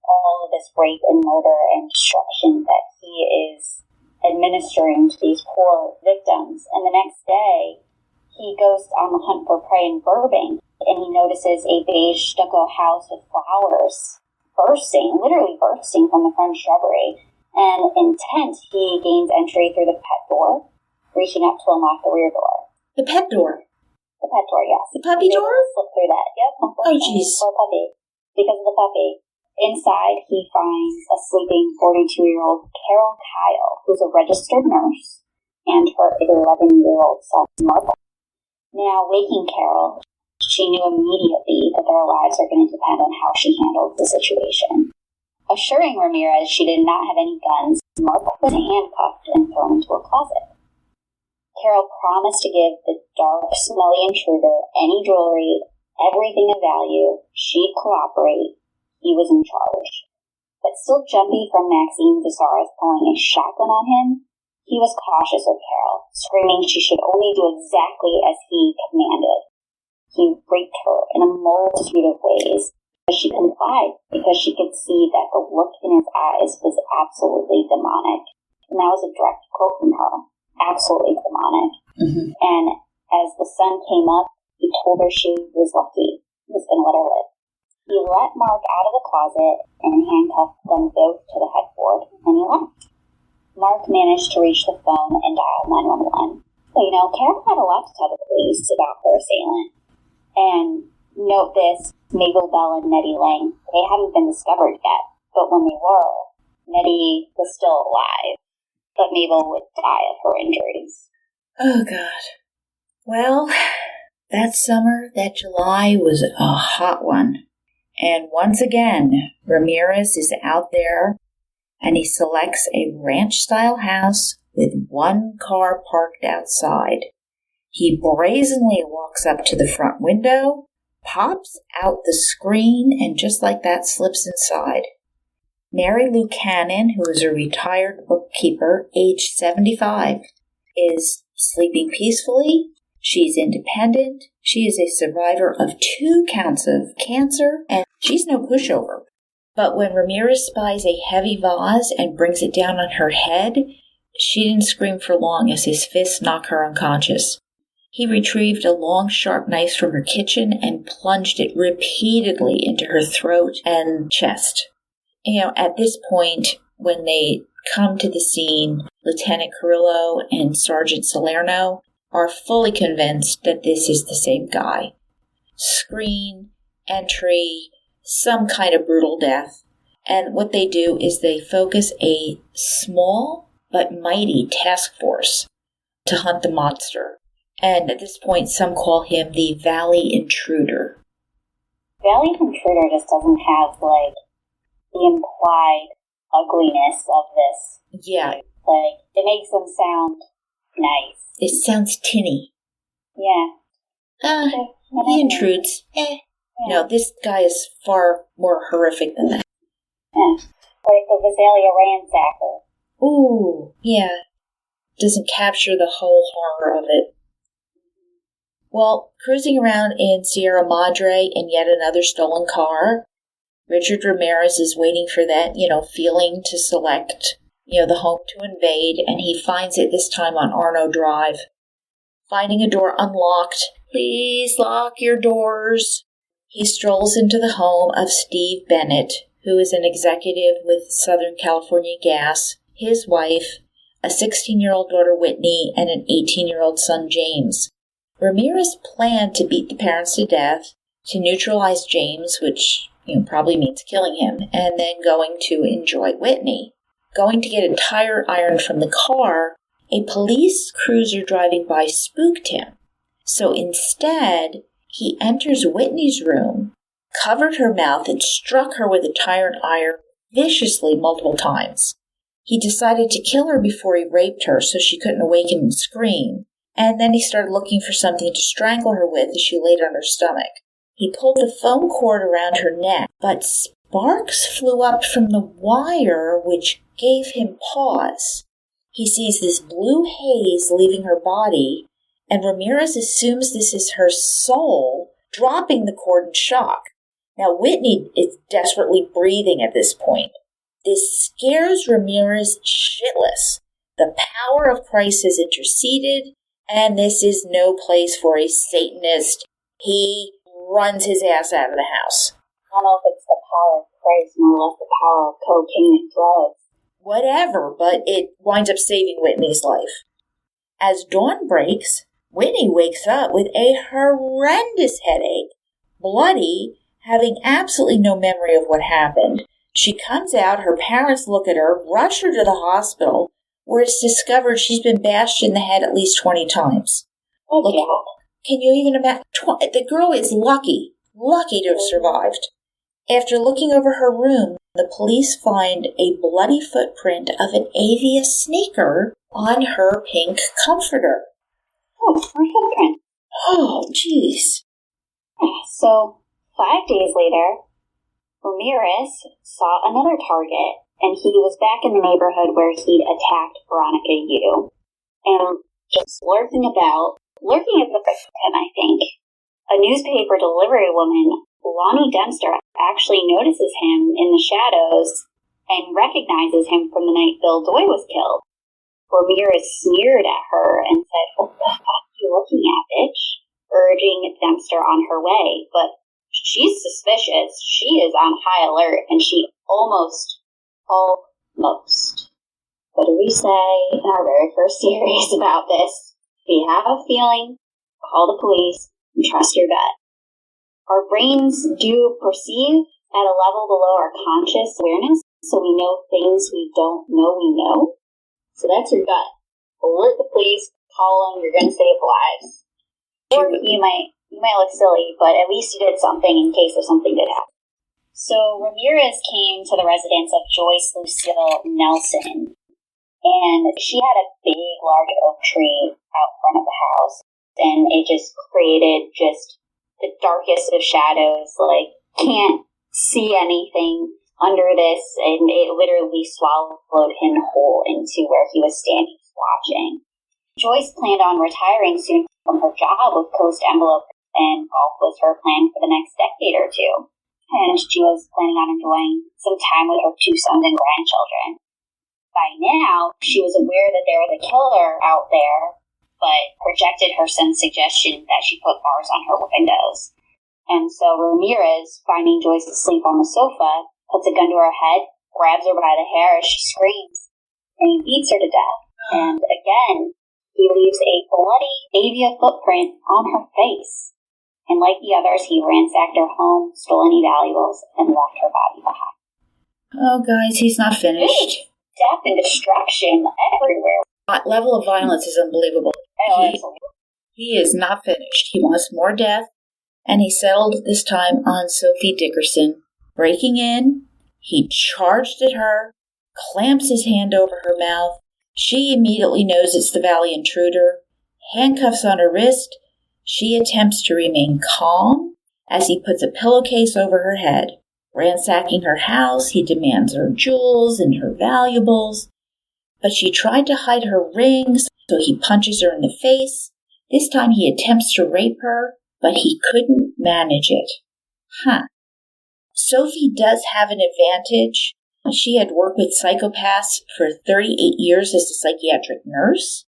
all of this rape and murder and destruction that he is administering to these poor victims. And the next day, he goes on the hunt for prey in Burbank, and he notices a beige stucco house with flowers literally bursting from the front shrubbery. And intent, he gains entry through the pet door, reaching up to unlock the rear door. The pet door? The pet door, yes. The puppy door? Slip through that, yep. Oh, jeez. For a puppy. Because of the puppy. Inside, he finds a sleeping 42-year-old Carol Kyle, who's a registered nurse, and her 11-year-old son, Martha. Now, waking Carol, she knew immediately that their lives are going to depend on how she handled the situation. Assuring Ramirez she did not have any guns, Martha was handcuffed and thrown into a closet. Carol promised to give the dark, smelly intruder any jewelry, everything of value. She'd cooperate. He was in charge. But still jumpy from Maxine Visaras pulling a shotgun on him, he was cautious of Carol, screaming she should only do exactly as he commanded. He raped her in a multitude of ways, but she complied because she could see that the look in his eyes was absolutely demonic. And that was a direct quote from her. Absolutely demonic. Mm-hmm. And as the sun came up, he told her she was lucky. He was going to let her live. He let Mark out of the closet and handcuffed them both to the headboard, and he left. Mark managed to reach the phone and dial 911. So, Carol had a lot to tell the police about her assailant. And note this, Mabel Bell and Nettie Lang, they hadn't been discovered yet, but when they were, Nettie was still alive, but Mabel would die of her injuries. Oh, God. Well, that summer, that July, was a hot one. And once again, Ramirez is out there, and he selects a ranch-style house with one car parked outside. He brazenly walks up to the front window, pops out the screen, and just like that slips inside. Mary Lou Cannon, who is a retired bookkeeper, aged 75, is sleeping peacefully. She's independent. She is a survivor of 2 counts of cancer, and she's no pushover. But when Ramirez spies a heavy vase and brings it down on her head, she didn't scream for long as his fists knock her unconscious. He retrieved a long, sharp knife from her kitchen and plunged it repeatedly into her throat and chest. At this point, when they come to the scene, Lieutenant Carrillo and Sergeant Salerno are fully convinced that this is the same guy. Screen, entry, some kind of brutal death. And what they do is they focus a small but mighty task force to hunt the monster. And at this point, some call him the Valley Intruder. Valley Intruder just doesn't have, the implied ugliness of this. Yeah. It makes them sound nice. It sounds tinny. Yeah. He intrudes. Yeah. No, this guy is far more horrific than that. Yeah. Like the Visalia ransacker. Ooh, yeah. Doesn't capture the whole horror of it. Well, cruising around in Sierra Madre in yet another stolen car, Richard Ramirez is waiting for that, feeling to select, the home to invade, and he finds it this time on Arno Drive. Finding a door unlocked, please lock your doors. He strolls into the home of Steve Bennett, who is an executive with Southern California Gas, his wife, a 16-year-old daughter Whitney, and an 18-year-old son James. Ramirez planned to beat the parents to death, to neutralize James, which probably means killing him, and then going to enjoy Whitney. Going to get a tire iron from the car, a police cruiser driving by spooked him. So instead, he enters Whitney's room, covered her mouth, and struck her with a tire iron viciously multiple times. He decided to kill her before he raped her so she couldn't awaken and scream, and then he started looking for something to strangle her with as she laid on her stomach. He pulled the foam cord around her neck, but sparks flew up from the wire, which gave him pause. He sees this blue haze leaving her body, and Ramirez assumes this is her soul, dropping the cord in shock. Now, Whitney is desperately breathing at this point. This scares Ramirez shitless. The power of Christ has interceded, and this is no place for a Satanist. He runs his ass out of the house. I don't know if it's the power of Christ, more or less the power of cocaine and drugs. Whatever, but it winds up saving Whitney's life. As dawn breaks, Whitney wakes up with a horrendous headache, bloody, having absolutely no memory of what happened. She comes out, her parents look at her, rush her to the hospital, where it's discovered she's been bashed in the head at least 20 times. Oh, look, can you even imagine? The girl is lucky to have survived. After looking over her room, the police find a bloody footprint of an Avia sneaker on her pink comforter. Oh, her footprint. Oh, jeez. So, 5 days later, Ramirez saw another target, and he was back in the neighborhood where he'd attacked Veronica Yu. And just lurking at the victim, I think, a newspaper delivery woman, Lonnie Dempster, actually notices him in the shadows and recognizes him from the night Bill Doy was killed. Ramirez sneered at her and said, "What the fuck are you looking at, bitch?" urging Dempster on her way. But she's suspicious. She is on high alert, and she almost, what do we say in our very first series about this? If you have a feeling, call the police and trust your gut. Our brains do perceive at a level below our conscious awareness, so we know things we don't know we know. So that's your gut. Alert the police, call them, you're going to save lives. Or you might look silly, but at least you did something in case if something did happen. So Ramirez came to the residence of Joyce Lucille Nelson, and she had a big, large oak tree out front of the house, and it just created the darkest of shadows, can't see anything under this, and it literally swallowed him whole into where he was standing watching. Joyce planned on retiring soon from her job with Coast Envelope, and golf was her plan for the next decade or two. And she was planning on enjoying some time with her 2 sons and grandchildren. By now, she was aware that there was a killer out there, but rejected her son's suggestion that she put bars on her windows. And so Ramirez, finding Joyce asleep on the sofa, puts a gun to her head, grabs her by the hair as she screams, and he beats her to death. And again, he leaves a bloody Avia footprint on her face. And like the others, he ransacked her home, stole any valuables, and left her body behind. Oh, guys, he's not finished. Death and destruction everywhere. That level of violence is unbelievable. He is not finished. He wants more death, and he settled this time on Sophie Dickerson. Breaking in, he charged at her, clamps his hand over her mouth. She immediately knows it's the Valley intruder. Handcuffs on her wrist. She attempts to remain calm as he puts a pillowcase over her head. Ransacking her house, he demands her jewels and her valuables. But she tried to hide her rings, so he punches her in the face. This time he attempts to rape her, but he couldn't manage it. Sophie does have an advantage. She had worked with psychopaths for 38 years as a psychiatric nurse.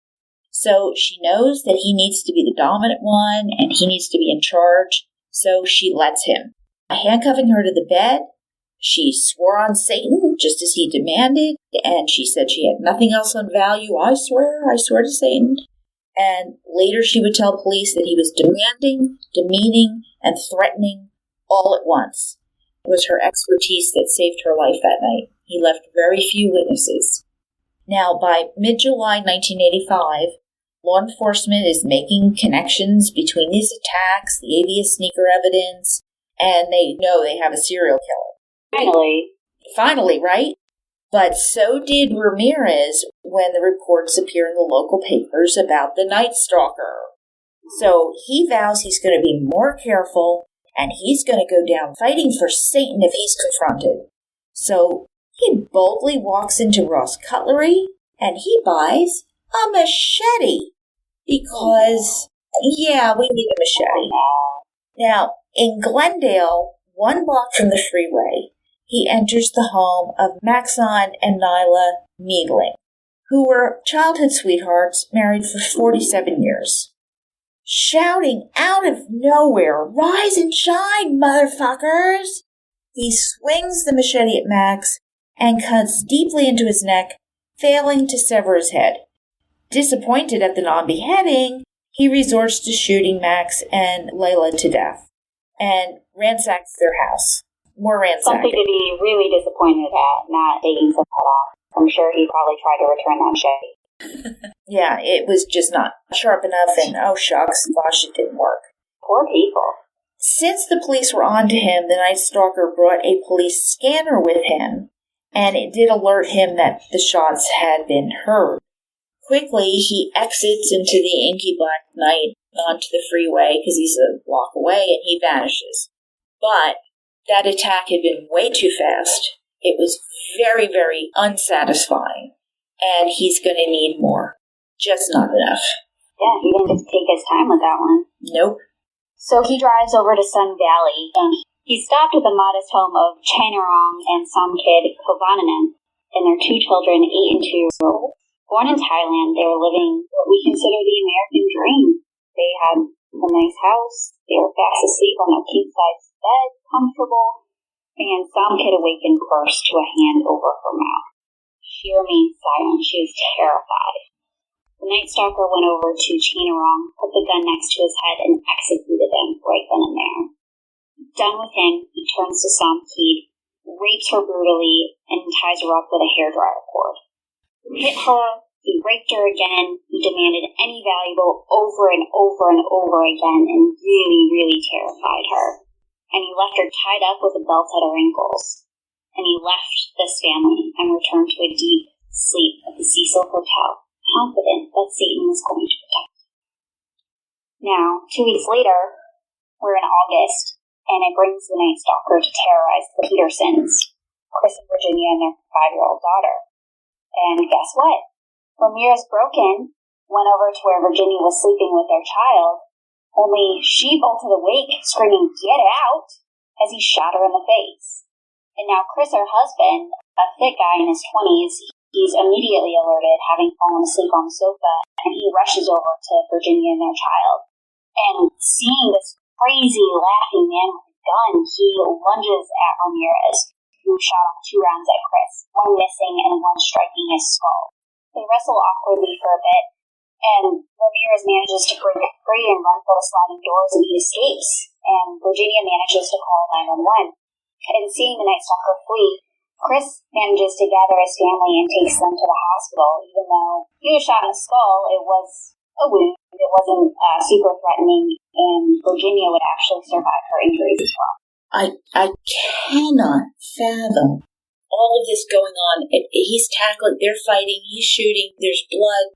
So she knows that he needs to be the dominant one and he needs to be in charge. So she lets him. Handcuffing her to the bed, she swore on Satan just as he demanded. And she said she had nothing else on value. I swear to Satan. And later she would tell police that he was demanding, demeaning, and threatening all at once. It was her expertise that saved her life that night. He left very few witnesses. Now, by mid-July 1985, law enforcement is making connections between these attacks, the ABS sneaker evidence, and they know they have a serial killer. Finally, right? But so did Ramirez when the reports appear in the local papers about the Night Stalker. So he vows he's going to be more careful, and he's going to go down fighting for Satan if he's confronted. So he boldly walks into Ross Cutlery, and he buys a machete. Because, we need a machete. Now, in Glendale, 1 block from the freeway, he enters the home of Maxon and Nyla Meadling, who were childhood sweethearts married for 47 years. Shouting out of nowhere, "Rise and shine, motherfuckers!" He swings the machete at Max and cuts deeply into his neck, failing to sever his head. Disappointed at the non-beheading, he resorts to shooting Max and Layla to death and ransacks their house. More ransacking. Something to be really disappointed at, not taking some cut off. I'm sure he probably tried to return that machete. Yeah, it was just not sharp enough, and oh shucks, gosh, it didn't work. Poor people. Since the police were on to him, the Night Stalker brought a police scanner with him, and it did alert him that the shots had been heard. Quickly, he exits into the inky black night onto the freeway because he's a block away, and he vanishes. But that attack had been way too fast. It was very, very unsatisfying, and he's going to need more. Just not enough. Yeah, he didn't just take his time with that one. Nope. So he drives over to Sun Valley, and he stopped at the modest home of Chanarong and Samkid Kovananen and their 2 children, 8 and 2 years old. Born in Thailand, they were living what we consider the American dream. They had a nice house, they were fast asleep on a king-size bed, comfortable, and Samkid awakened first to a hand over her mouth. She remained silent. She was terrified. The Night Stalker went over to Chanarong, put the gun next to his head, and executed him right then and there. Done with him, he turns to Samkid, rapes her brutally, and ties her up with a hairdryer cord. He hit her, he raped her again, he demanded any valuable over and over and over again, and really, really terrified her. And he left her tied up with a belt at her ankles. And he left this family and returned to a deep sleep at the Cecil Hotel, confident that Satan was going to protect him. Now, 2 weeks later, we're in August, and it brings the Night Stalker to terrorize the Petersons, Chris and Virginia and their 5-year-old daughter. And guess what? Ramirez broke in, went over to where Virginia was sleeping with their child, only she bolted awake, screaming, "Get out!" as he shot her in the face. And now Chris, her husband, a thick guy in his 20s, he's immediately alerted, having fallen asleep on the sofa, and he rushes over to Virginia and their child. And seeing this crazy, laughing man with a gun, he lunges at Ramirez, who shot off 2 rounds at Chris, 1 missing and 1 striking his skull. They wrestle awkwardly for a bit, and Ramirez manages to break free and run for the sliding doors, and he escapes. And Virginia manages to call 911. And seeing the Night Stalker flee, Chris manages to gather his family and takes them to the hospital. Even though he was shot in the skull, it was a wound. It wasn't super threatening, and Virginia would actually survive her injuries as well. I cannot fathom all of this going on. He's tackling, they're fighting, he's shooting, there's blood.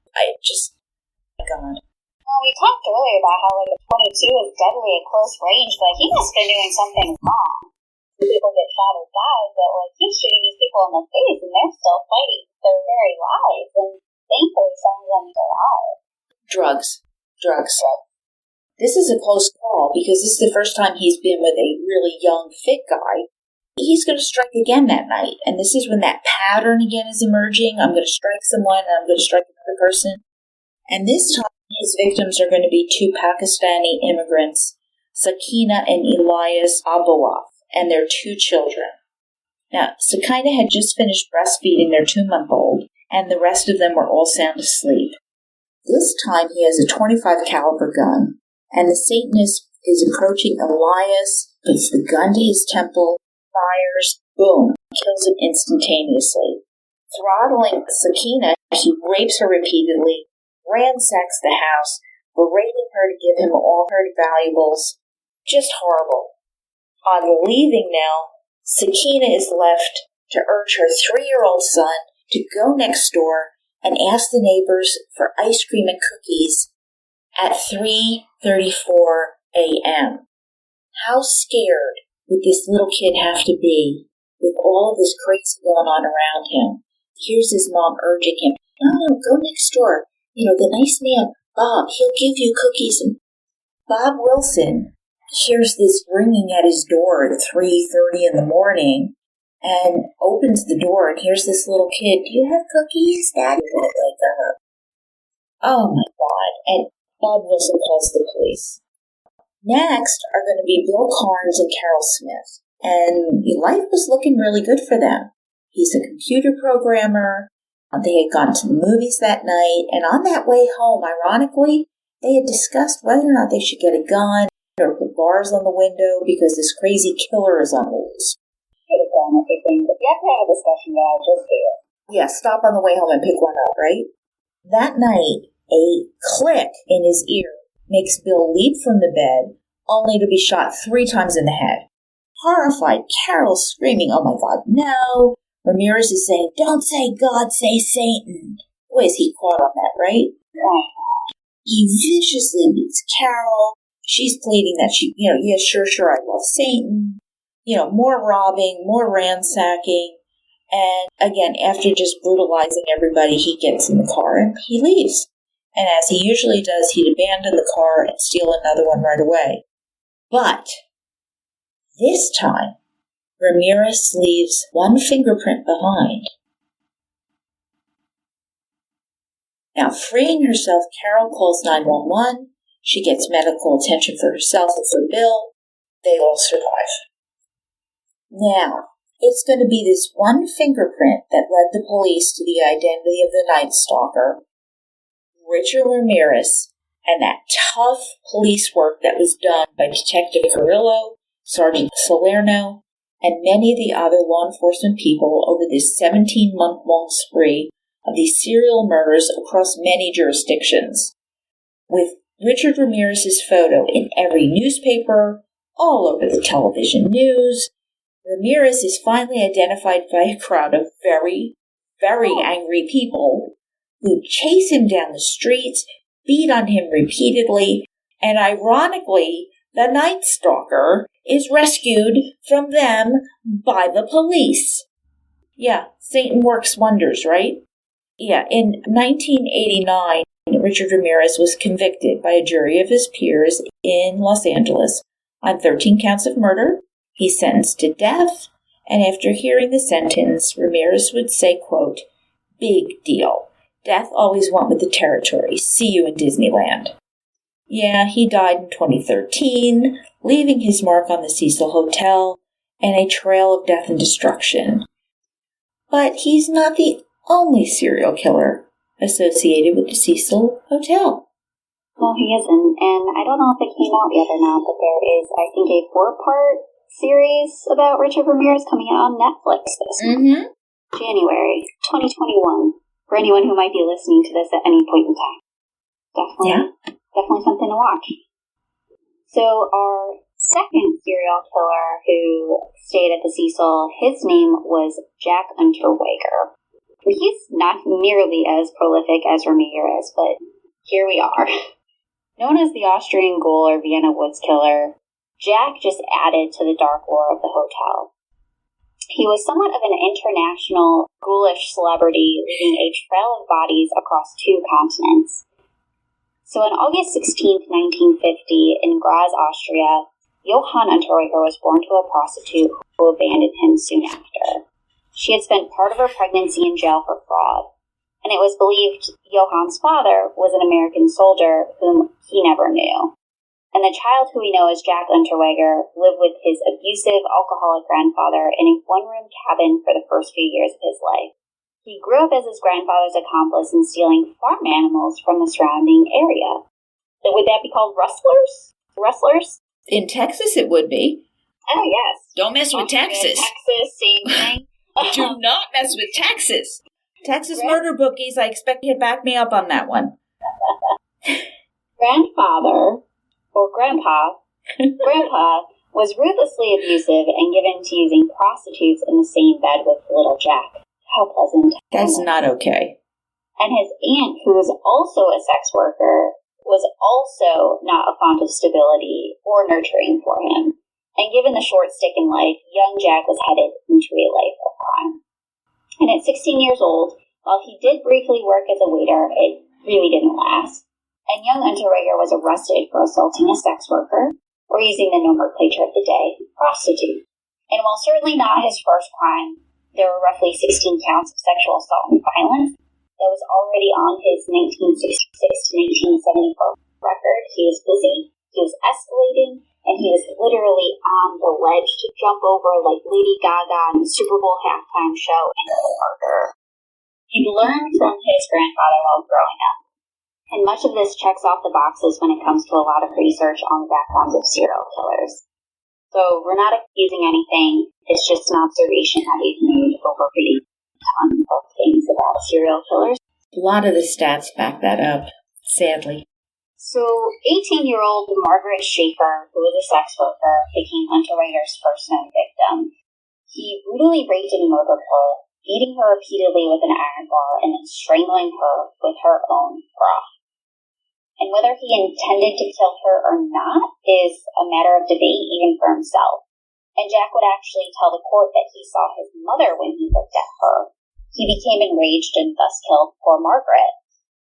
God. Well, we talked earlier about how, like, a 22 is deadly at close range, but he must have been doing something wrong. People get shot or die, but, like, he's shooting these people in the face, and they're still fighting their very lives, and thankfully some of them are alive. Drugs. This is a close call, because this is the first time he's been with a really young, fit guy. He's going to strike again that night, and this is when that pattern again is emerging. I'm going to strike someone, and I'm going to strike another person. And this time, his victims are going to be two Pakistani immigrants, Sakina and Elias Abawaf, and their two children. Now, Sakina had just finished breastfeeding their 2-month-old, and the rest of them were all sound asleep. This time, he has a .25 caliber gun, and the Satanist is approaching Elias, puts the gun to his temple, fires, boom, kills him instantaneously. Throttling Sakina, he rapes her repeatedly, ransacks the house, berating her to give him all her valuables. Just horrible. On leaving now, Sakina is left to urge her 3-year-old son to go next door and ask the neighbors for ice cream and cookies at 3:34 a.m. How scared would this little kid have to be with all of this crazy going on around him? Here's his mom urging him, no, go next door. The nice man, Bob, he'll give you cookies. And Bob Wilson hears this ringing at his door at 3:30 in the morning and opens the door and hears this little kid, do you have cookies? Daddy won't wake up. Oh my God. And Bob Wilson calls the police. Next are going to be Bill Carnes and Carol Smith. And life was looking really good for them. He's a computer programmer. They had gone to the movies that night, and on that way home, ironically, they had discussed whether or not they should get a gun or put bars on the window because this crazy killer is on the loose. Could have done everything, but you have to have a discussion about just do it. Yeah, stop on the way home and pick one up, right? That night, a click in his ear makes Bill leap from the bed, only to be shot 3 times in the head. Horrified, Carol screaming, oh my God, no! Ramirez is saying, don't say God, say Satan. Boy, is he caught on that, right? He viciously beats Carol. She's pleading that she, yeah, sure, I love Satan. More robbing, more ransacking. And again, after just brutalizing everybody, he gets in the car and he leaves. And as he usually does, he'd abandon the car and steal another one right away. But this time, Ramirez leaves one fingerprint behind. Now, freeing herself, Carol calls 911. She gets medical attention for herself and for Bill. They all survive. Now, it's going to be this one fingerprint that led the police to the identity of the Night Stalker, Richard Ramirez, and that tough police work that was done by Detective Carrillo, Sergeant Salerno, and many of the other law enforcement people over this 17-month-long spree of these serial murders across many jurisdictions. With Richard Ramirez's photo in every newspaper, all over the television news, Ramirez is finally identified by a crowd of very, very angry people who chase him down the streets, beat on him repeatedly, and ironically, the Night Stalker is rescued from them by the police. Yeah, Satan works wonders, right? Yeah, in 1989, Richard Ramirez was convicted by a jury of his peers in Los Angeles on 13 counts of murder. He's sentenced to death, and after hearing the sentence, Ramirez would say, quote, "Big deal. Death always went with the territory. See you in Disneyland." Yeah, he died in 2013, leaving his mark on the Cecil Hotel and a trail of death and destruction. But he's not the only serial killer associated with the Cecil Hotel. No, he isn't, and I don't know if it came out yet or not, but there is, I think, a 4-part series about Richard Ramirez coming out on Netflix this month. January 2021, for anyone who might be listening to this at any point in time. Definitely something to watch. So our second serial killer who stayed at the Cecil, his name was Jack Unterweger. He's not nearly as prolific as Ramirez, but here we are. Known as the Austrian Ghoul or Vienna Woods Killer, Jack just added to the dark lore of the hotel. He was somewhat of an international ghoulish celebrity, leaving a trail of bodies across 2 continents. So on August 16, 1950, in Graz, Austria, Johann Unterweger was born to a prostitute who abandoned him soon after. She had spent part of her pregnancy in jail for fraud, and it was believed Johann's father was an American soldier whom he never knew. And the child who we know as Jack Unterweger lived with his abusive, alcoholic grandfather in a one-room cabin for the first few years of his life. He grew up as his grandfather's accomplice in stealing farm animals from the surrounding area. So would that be called rustlers? Rustlers? In Texas, it would be. Oh, yes. Don't mess with Texas. Texas, same thing. Do not mess with Texas. Texas murder bookies, I expect you to back me up on that one. Grandfather, or Grandpa, was ruthlessly abusive and given to using prostitutes in the same bed with little Jack. How pleasant. That's not okay. And his aunt, who was also a sex worker, was also not a font of stability or nurturing for him. And given the short stick in life, young Jack was headed into a life of crime. And at 16 years old, while he did briefly work as a waiter, it really didn't last. And young Unterweger was arrested for assaulting a sex worker, or using the nomenclature of the day, prostitute. And while certainly not his first crime, there were roughly 16 counts of sexual assault and violence that was already on his 1966 to 1974 record. He was busy, he was escalating, and he was literally on the ledge to jump over like Lady Gaga in the Super Bowl halftime show and a murder. He'd learned from his grandfather while growing up. And much of this checks off the boxes when it comes to a lot of research on the backgrounds of serial killers. So we're not accusing anything, it's just an observation that we've made over reading tons of things about serial killers. A lot of the stats back that up, sadly. So 18-year-old Margaret Schaefer, who was a sex worker, became Unterweger's first known victim. He brutally raped and murdered her, beating her repeatedly with an iron bar and then strangling her with her own bra. And whether he intended to kill her or not is a matter of debate even for himself. And Jack would actually tell the court that he saw his mother when he looked at her. He became enraged and thus killed poor Margaret.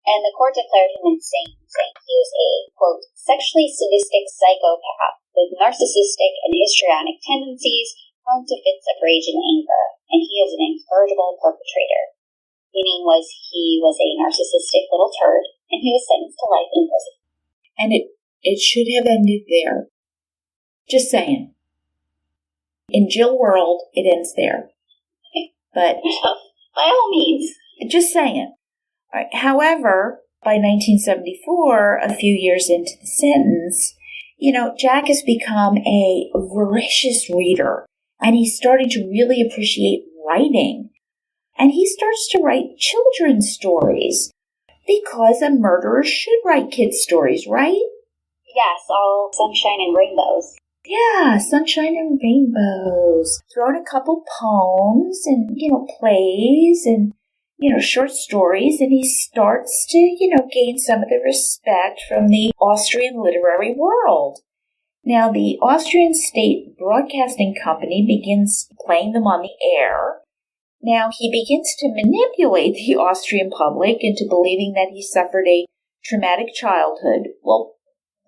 And the court declared him insane, saying he was a, quote, sexually sadistic psychopath with narcissistic and histrionic tendencies, prone to fits of rage and anger, and he is an incorrigible perpetrator. Meaning was he was a narcissistic little turd, and he was sentenced to life in prison. And it should have ended there. Just saying. In Jill World, it ends there. But by all means. Just saying. All right. However, by 1974, a few years into the sentence, Jack has become a voracious reader, and he's starting to really appreciate writing. And he starts to write children's stories, because a murderer should write kids' stories, right? Yes, all sunshine and rainbows. Yeah, sunshine and rainbows. Throw in a couple poems and, plays and, short stories, and he starts to, gain some of the respect from the Austrian literary world. Now, the Austrian State Broadcasting Company begins playing them on the air. Now, he begins to manipulate the Austrian public into believing that he suffered a traumatic childhood. Well,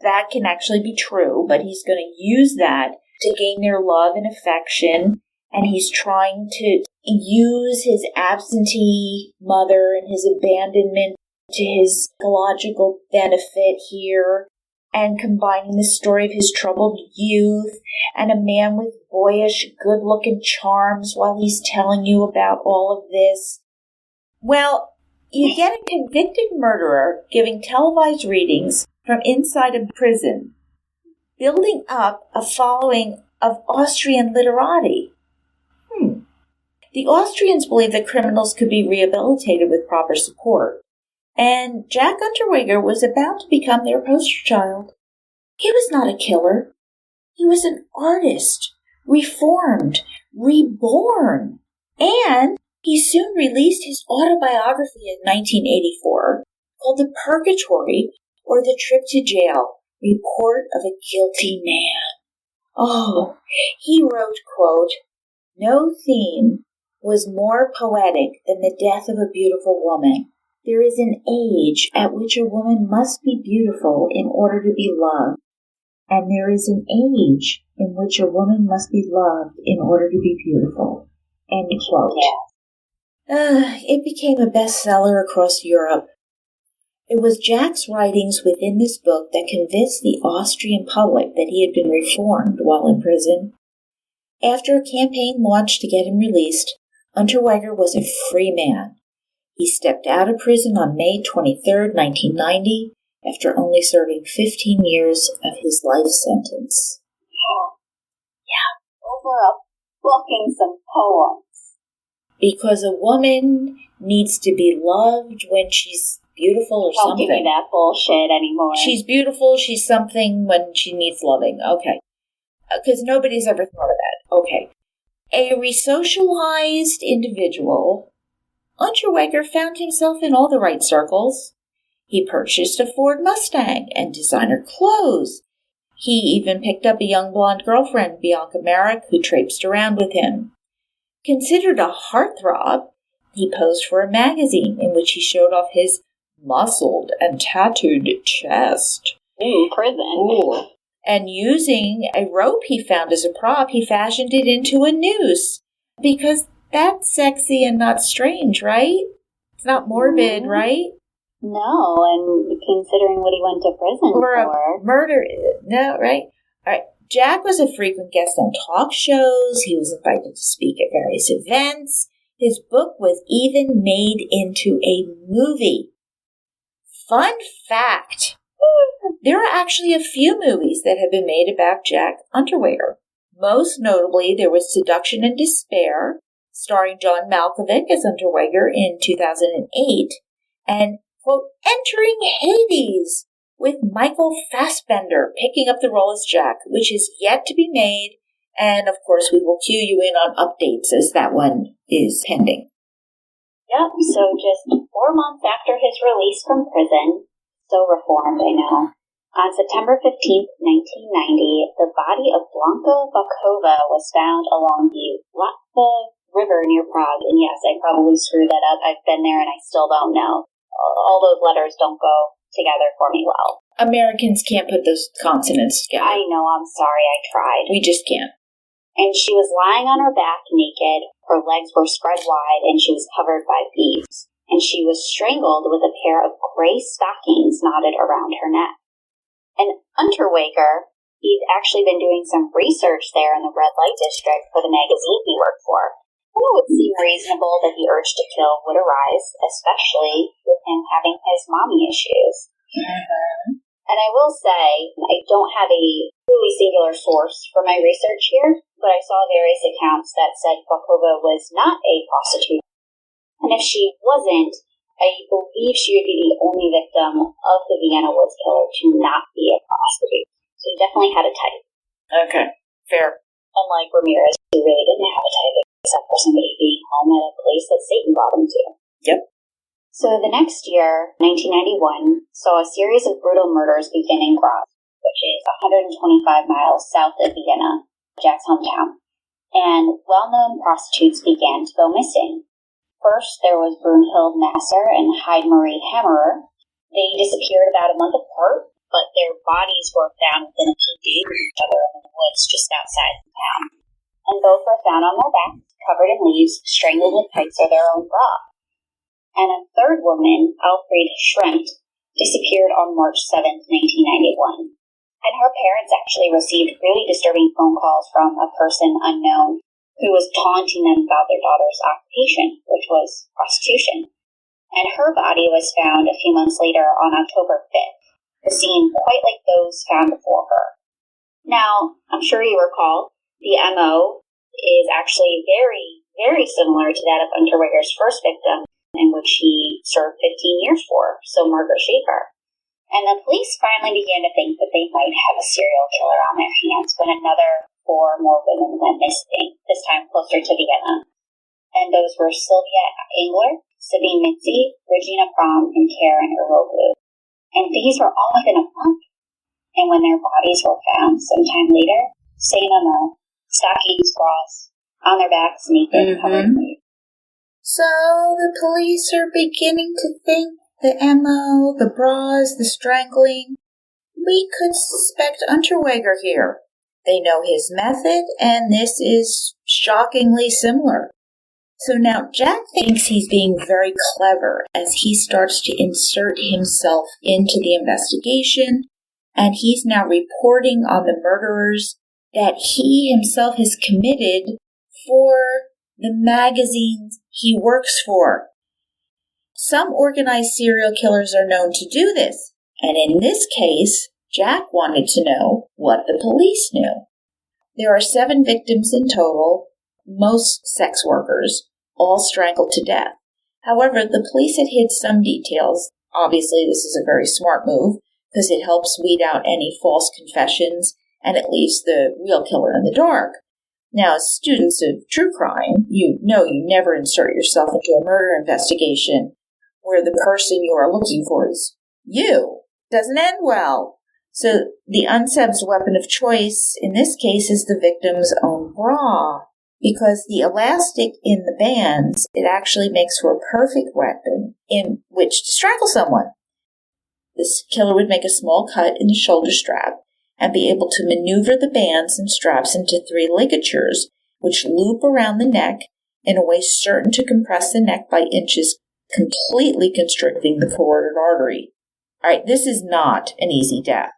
that can actually be true, but he's going to use that to gain their love and affection, and he's trying to use his absentee mother and his abandonment to his psychological benefit here, and combining the story of his troubled youth and a man with boyish, good-looking charms while he's telling you about all of this. Well, you get a convicted murderer giving televised readings from inside a prison, building up a following of Austrian literati. The Austrians believed that criminals could be rehabilitated with proper support, and Jack Unterweger was about to become their poster child. He was not a killer. He was an artist, reformed, reborn, and he soon released his autobiography in 1984 called The Purgatory, or the trip to jail, report of a guilty man. Oh, he wrote, quote, "No theme was more poetic than the death of a beautiful woman. There is an age at which a woman must be beautiful in order to be loved, and there is an age in which a woman must be loved in order to be beautiful." End quote. It became a bestseller across Europe. It was Jack's writings within this book that convinced the Austrian public that he had been reformed while in prison. After a campaign launched to get him released, Unterweger was a free man. He stepped out of prison on May 23, 1990, after only serving 15 years of his life sentence. Yeah, over a book and some poems. Because a woman needs to be loved when she's beautiful or something. Don't give me that bullshit anymore. She's beautiful, she's something when she needs loving. Okay. Because nobody's ever thought of that. Okay. A resocialized individual, Unterweger found himself in all the right circles. He purchased a Ford Mustang and designer clothes. He even picked up a young blonde girlfriend, Bianca Merrick, who traipsed around with him. Considered a heartthrob, he posed for a magazine in which he showed off his muscled and tattooed chest. Ooh, prison. Ooh. And using a rope he found as a prop, he fashioned it into a noose. Because that's sexy and not strange, right? It's not morbid, right? No, and considering what he went to prison for. A murder. No, right? All right. Jack was a frequent guest on talk shows. He was invited to speak at various events. His book was even made into a movie. Fun fact. There are actually a few movies that have been made about Jack Unterweger. Most notably, there was Seduction and Despair, starring John Malkovich as Unterweger in 2008, and, quote, Entering Hades, with Michael Fassbender picking up the role as Jack, which is yet to be made, and of course we will cue you in on updates as that one is pending. Yep, so just 4 months after his release from prison, so reformed, I know, on September 15th, 1990, the body of Blanka Bakova was found along the Latva River near Prague, and yes, I probably screwed that up. I've been there and I still don't know. All those letters don't go together for me well. Americans can't put those consonants together. I know, I'm sorry, I tried. We just can't. And she was lying on her back naked, her legs were spread wide, and she was covered by beads. And she was strangled with a pair of gray stockings knotted around her neck. And Unterweger, he'd actually been doing some research there in the red light district for the magazine he worked for. And it would seem reasonable that the urge to kill would arise, especially with him having his mommy issues. Mm-hmm. And I will say, I don't have a truly singular source for my research here, but I saw various accounts that said Bakova was not a prostitute. And if she wasn't, I believe she would be the only victim of the Vienna Woods killer to not be a prostitute. So he definitely had a type. Okay, fair. Unlike Ramirez, who really didn't have a type, except for somebody being home at a place that Satan brought him to. Yep. So the next year, 1991, saw a series of brutal murders begin in Graz, which is 125 miles south of Vienna, Jack's hometown. And well-known prostitutes began to go missing. First, there was Brunhild Nasser and Heidemarie Hammerer. They disappeared about a month apart, but their bodies were found within a few days of each other in the woods just outside the town. And both were found on their backs, covered in leaves, strangled with pikes or their own bra. And a third woman, Alfried Schrendt, disappeared on March 7th, 1991. And her parents actually received really disturbing phone calls from a person unknown who was taunting them about their daughter's occupation, which was prostitution. And her body was found a few months later on October 5th, the scene quite like those found before her. Now, I'm sure you recall, the MO is actually very, very similar to that of Unterweger's first victim, in which he served 15 years for, so Margaret Schaefer. And the police finally began to think that they might have a serial killer on their hands when another 4 more women went missing, this time closer to Vienna. And those were Sylvia Engler, Sabine Mitzi, Regina Prom, and Karen Eroglu. And these were all within a month. And when their bodies were found sometime later, same MO, stockings, bras, on their backs, naked, covered in bleed. So the police are beginning to think the MO, the bras, the strangling, we could suspect Unterweger here. They know his method, and this is shockingly similar. So now Jack thinks he's being very clever as he starts to insert himself into the investigation, and he's now reporting on the murderers that he himself has committed for the magazines he works for. Some organized serial killers are known to do this, and in this case, Jack wanted to know what the police knew. There are 7 victims in total, most sex workers, all strangled to death. However, the police had hid some details. Obviously, this is a very smart move because it helps weed out any false confessions and it leaves the real killer in the dark. Now, as students of true crime, you know you never insert yourself into a murder investigation where the person you are looking for is you. Doesn't end well. So the unsub's weapon of choice in this case is the victim's own bra. Because the elastic in the bands, it actually makes for a perfect weapon in which to strangle someone. This killer would make a small cut in the shoulder strap and be able to maneuver the bands and straps into 3 ligatures, which loop around the neck in a way certain to compress the neck by inches, completely constricting the carotid artery. All right, this is not an easy death.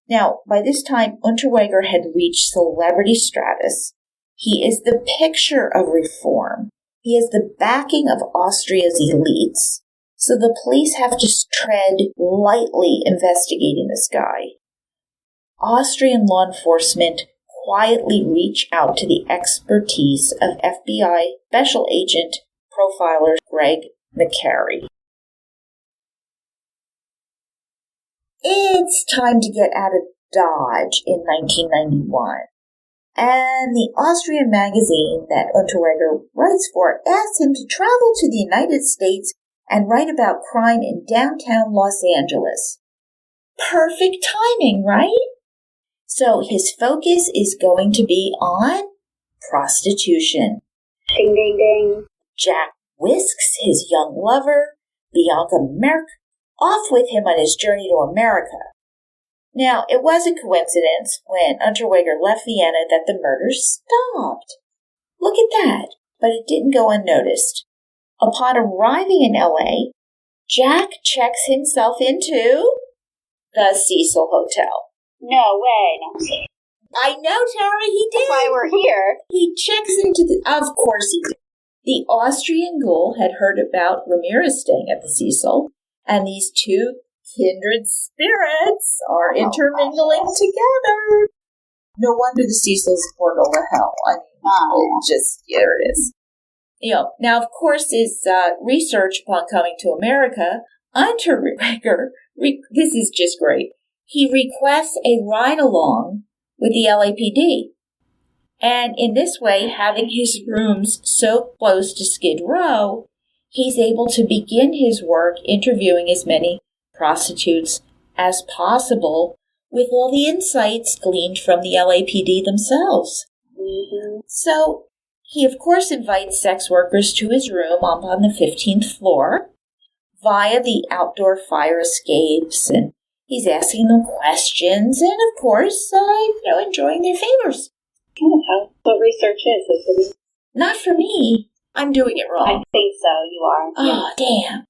Now, by this time, Unterweger had reached celebrity status. He is the picture of reform. He has the backing of Austria's elites. So the police have to tread lightly investigating this guy. Austrian law enforcement quietly reach out to the expertise of FBI special agent profiler Greg McCary. It's time to get out of Dodge in 1991. And the Austrian magazine that Unterweger writes for asks him to travel to the United States and write about crime in downtown Los Angeles. Perfect timing, right? So his focus is going to be on prostitution. Ding, ding, ding. Jack whisks his young lover, Bianca Merck, off with him on his journey to America. Now, it was a coincidence when Unterweger left Vienna that the murders stopped. Look at that. But it didn't go unnoticed. Upon arriving in L.A., Jack checks himself into the Cecil Hotel. No way. No. I know, Tara, he did. That's why we're here. He checks into of course he did. The Austrian Ghoul had heard about Ramirez staying at the Cecil, and these two kindred spirits are intermingling together. No wonder the Cecil's a portal to hell. I mean, here it is. Now, of course, his research upon coming to America, Unterweger, this is just great. He requests a ride-along with the LAPD. And in this way, having his rooms so close to Skid Row, he's able to begin his work interviewing as many prostitutes as possible with all the insights gleaned from the LAPD themselves. Mm-hmm. So he, of course, invites sex workers to his room up on the 15th floor via the outdoor fire escapes, and he's asking them questions and, of course, enjoying their favors. That's what research is, isn't it? Not for me. I'm doing it wrong. I think so, you are. Oh, damn.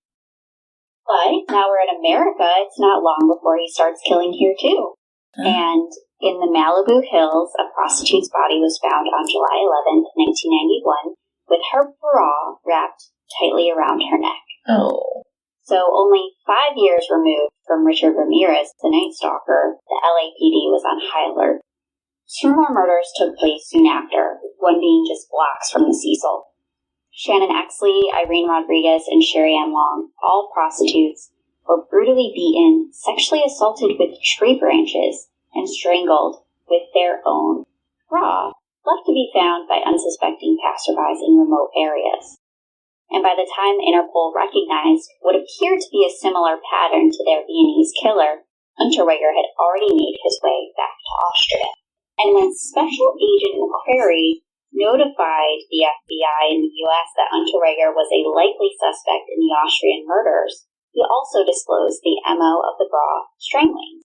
But now we're in America, it's not long before he starts killing here, too. Huh? And in the Malibu Hills, a prostitute's body was found on July 11th, 1991, with her bra wrapped tightly around her neck. Oh. So only 5 years removed from Richard Ramirez, the Night Stalker, the LAPD was on high alert. 2 more murders took place soon after, one being just blocks from the Cecil. Shannon Exley, Irene Rodriguez, and Sherry Ann Long, all prostitutes, were brutally beaten, sexually assaulted with tree branches, and strangled with their own bra, left to be found by unsuspecting passerbys in remote areas. and by the time Interpol recognized what appeared to be a similar pattern to their Viennese killer, Unterweger had already made his way back to Austria. And when Special Agent McQuarrie notified the FBI in the U.S. that Unterweger was a likely suspect in the Austrian murders, he also disclosed the MO of the bra strangling.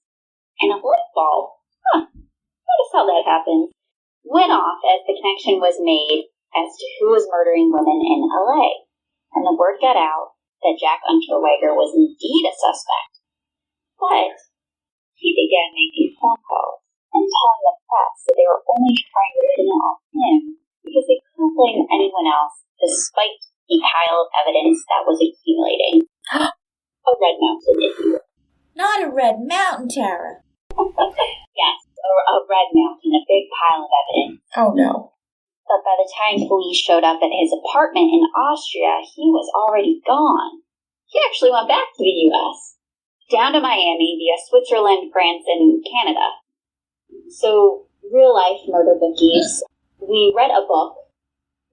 And a light bulb, notice how that happened, went off as the connection was made as to who was murdering women in L.A. And the word got out that Jack Unterweger was indeed a suspect. But he began making phone calls and telling the press that they were only trying to pin it on him because they couldn't blame anyone else despite the pile of evidence that was accumulating. A red mountain, if you will. Not a red mountain, Tara. Yes, a red mountain, a big pile of evidence. Oh, no. But by the time police showed up at his apartment in Austria, he was already gone. He actually went back to the U.S., down to Miami via Switzerland, France, and Canada. So, real-life murder bookies. We read a book.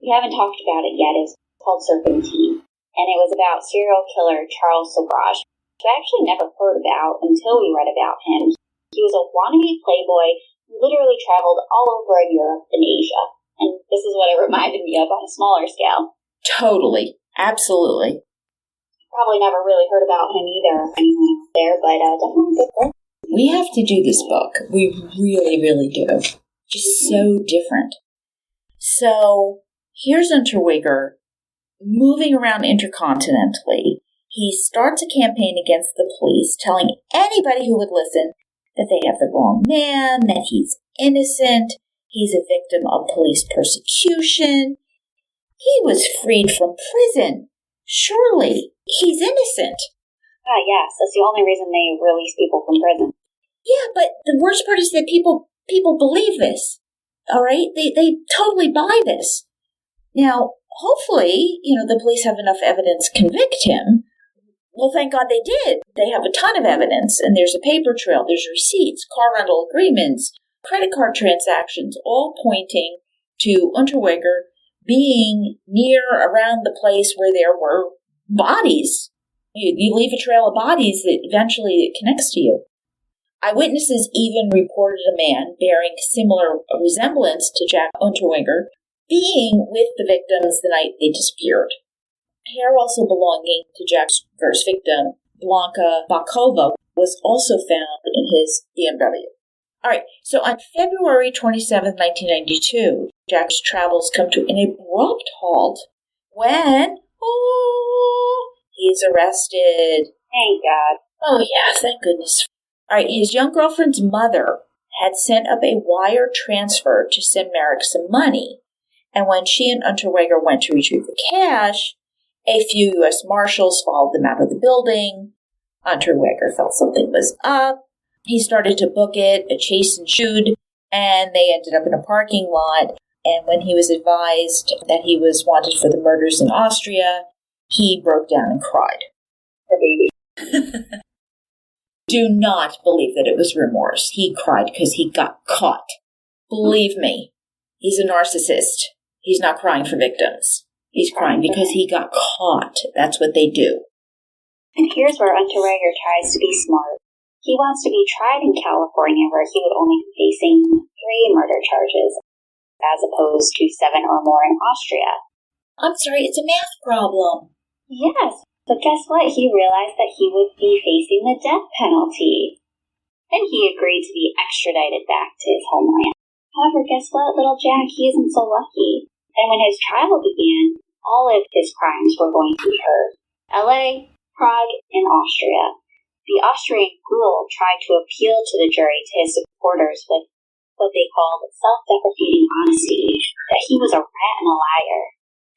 We haven't talked about it yet. It's called Serpentine. And it was about serial killer Charles Sobrage, who I actually never heard about until we read about him. He was a wannabe playboy who literally traveled all over Europe and Asia. And this is what it reminded me of on a smaller scale. Totally. Absolutely. Probably never really heard about him either, anyone out there, but definitely a good book. We have to do this book. We really, really do. Just so different. So, here's Unterweger moving around intercontinentally. He starts a campaign against the police, telling anybody who would listen that they have the wrong man, that he's innocent, he's a victim of police persecution. He was freed from prison. Surely, he's innocent. Yes, that's the only reason they release people from prison. Yeah, but the worst part is that people believe this. All right? They totally buy this. Now, hopefully, the police have enough evidence to convict him. Well, thank God they did. They have a ton of evidence, and there's a paper trail, there's receipts, car rental agreements, credit card transactions, all pointing to Unterweger being near around the place where there were bodies. You leave a trail of bodies that eventually it connects to you. Eyewitnesses even reported a man bearing similar resemblance to Jack Unterweger being with the victims the night they disappeared. Hair also belonging to Jack's first victim, Blanka Bakova, was also found in his BMW. All right, so on February 27, 1992, Jack's travels come to an abrupt halt when, he is arrested. Thank God. Oh, yeah, thank goodness. All right, his young girlfriend's mother had sent up a wire transfer to send Merrick some money, and when she and Unterweger went to retrieve the cash, a few U.S. Marshals followed them out of the building. Unterweger felt something was up. He started to book it, a chase ensued, and they ended up in a parking lot. And when he was advised that he was wanted for the murders in Austria, he broke down and cried. Poor baby. Do not believe that it was remorse. He cried because he got caught. Believe me, he's a narcissist. He's not crying for victims. He's crying because he got caught. That's what they do. And here's where Unterweger tries to be smart. He wants to be tried in California, where he would only be facing 3 murder charges, as opposed to 7 or more in Austria. I'm sorry, it's a math problem. Yes, but guess what? He realized that he would be facing the death penalty. And he agreed to be extradited back to his homeland. However, guess what, little Jack? He isn't so lucky. And when his trial began, all of his crimes were going to be heard. LA, Prague, and Austria. The Austrian Ghoul tried to appeal to the jury to his supporters with what they called self-deprecating honesty, that he was a rat and a liar,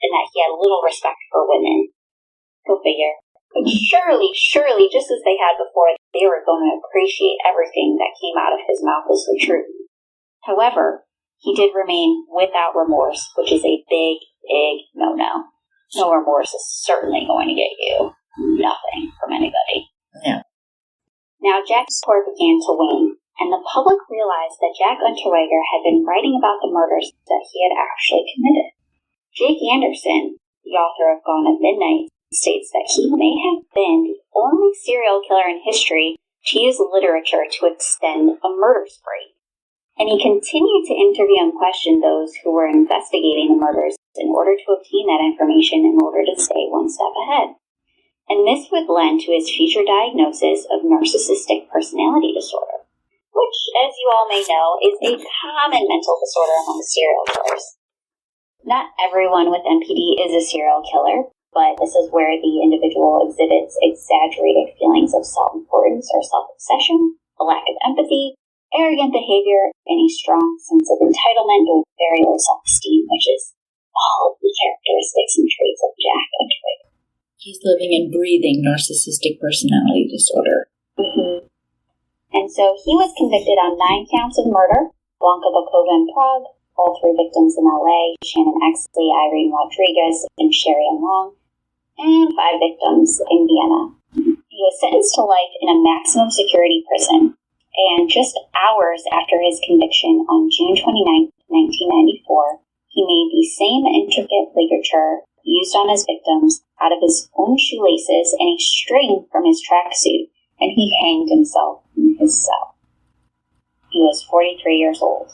and that he had little respect for women. Go figure. But surely, just as they had before, they were going to appreciate everything that came out of his mouth as the truth. However, he did remain without remorse, which is a big no-no. No remorse is certainly going to get you nothing from anybody. Yeah. Now Jack's tour began to wane, and the public realized that Jack Unterweger had been writing about the murders that he had actually committed. Jake Anderson, the author of Gone at Midnight, states that he may have been the only serial killer in history to use literature to extend a murder spree. And he continued to interview and question those who were investigating the murders in order to obtain that information in order to stay one step ahead. And this would lend to his future diagnosis of narcissistic personality disorder, which, as you all may know, is a common mental disorder among serial killers. Not everyone with NPD is a serial killer, but this is where the individual exhibits exaggerated feelings of self-importance or self-obsession, a lack of empathy, arrogant behavior, and a strong sense of entitlement or very low self-esteem, which is all of the characteristics and traits of Jack Unterweger. He's living and breathing narcissistic personality disorder. Mm-hmm. And so he was convicted on 9 counts of murder: Blanka Bokova in Prague, all 3 victims in LA, Shannon Exley, Irene Rodriguez, and Sherry Ann Long, and 5 victims in Vienna. He was sentenced to life in a maximum security prison, and just hours after his conviction on June 29, 1994, he made the same intricate ligature used on his victims out of his own shoelaces and a string from his tracksuit, and he hanged himself in his cell. He was 43 years old,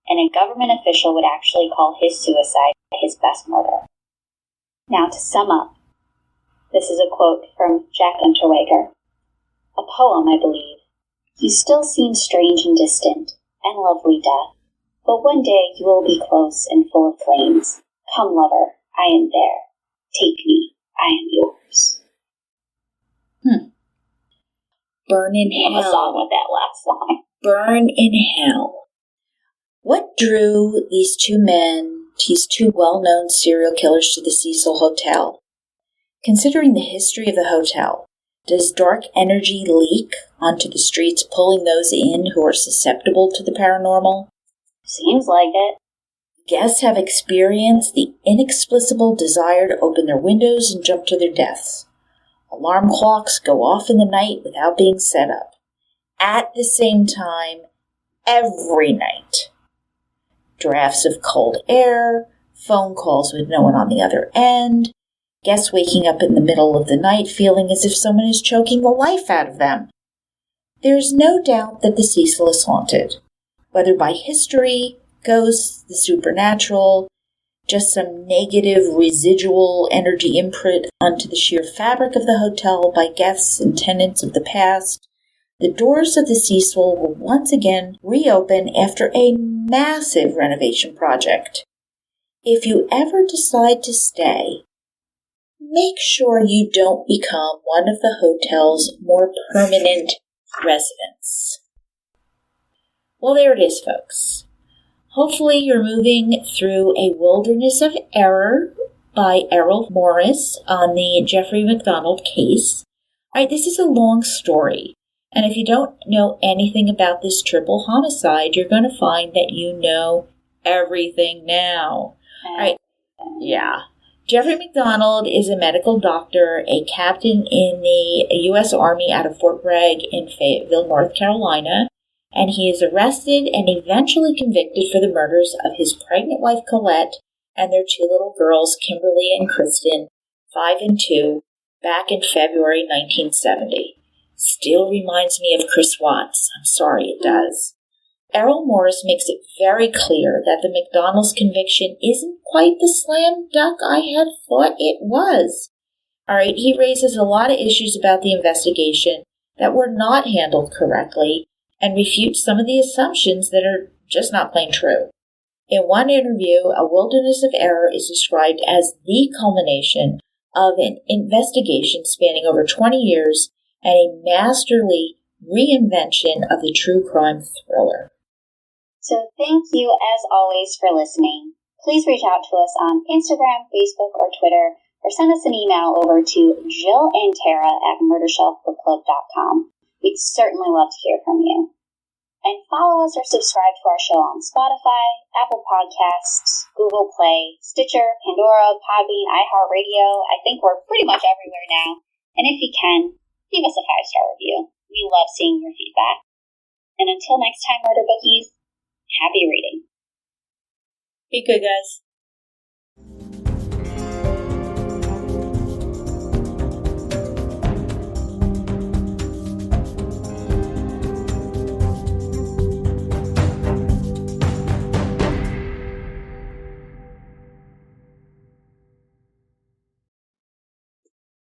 and a government official would actually call his suicide his best murder. Now, to sum up, this is a quote from Jack Unterweger, a poem, I believe. You still seem strange and distant, and lovely, death, but one day you will be close and full of flames. Come, lover, I am there. Take me, I am yours. Burn in hell. A song with that last line. Burn in hell. What drew these 2 men, these 2 well-known serial killers, to the Cecil Hotel? Considering the history of the hotel, does dark energy leak onto the streets, pulling those in who are susceptible to the paranormal? Seems like it. Guests have experienced the inexplicable desire to open their windows and jump to their deaths. Alarm clocks go off in the night without being set up. At the same time, every night. Drafts of cold air, phone calls with no one on the other end, guests waking up in the middle of the night feeling as if someone is choking the life out of them. There is no doubt that the Cecil is haunted, whether by history, ghosts, the supernatural, just some negative residual energy imprint onto the sheer fabric of the hotel by guests and tenants of the past. The doors of the Cecil will once again reopen after a massive renovation project. If you ever decide to stay, make sure you don't become one of the hotel's more permanent residents. Well, there it is, folks. Hopefully you're moving through a wilderness of error by Errol Morris on the Jeffrey MacDonald case. All right, this is a long story. And if you don't know anything about this triple homicide, you're going to find that you know everything now. All right. Yeah. Jeffrey MacDonald is a medical doctor, a captain in the U.S. Army out of Fort Bragg in Fayetteville, North Carolina. And he is arrested and eventually convicted for the murders of his pregnant wife, Colette, and their 2 little girls, Kimberly and Kristen, 5 and 2, back in February 1970. Still reminds me of Chris Watts. I'm sorry, it does. Errol Morris makes it very clear that the MacDonald's conviction isn't quite the slam dunk I had thought it was. All right, he raises a lot of issues about the investigation that were not handled correctly and refutes some of the assumptions that are just not plain true. In one interview, a wilderness of error is described as the culmination of an investigation spanning over 20 years and a masterly reinvention of the true crime thriller. So thank you, as always, for listening. Please reach out to us on Instagram, Facebook, or Twitter, or send us an email over to jillandtara@murdershelfbookclub.com. We'd certainly love to hear from you. And follow us or subscribe to our show on Spotify, Apple Podcasts, Google Play, Stitcher, Pandora, Podbean, iHeartRadio. I think we're pretty much everywhere now. And if you can, leave us a 5-star review. We love seeing your feedback. And until next time, Murder Bookies, happy reading. Be good, guys.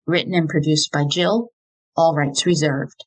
Written and produced by Jill. All rights reserved.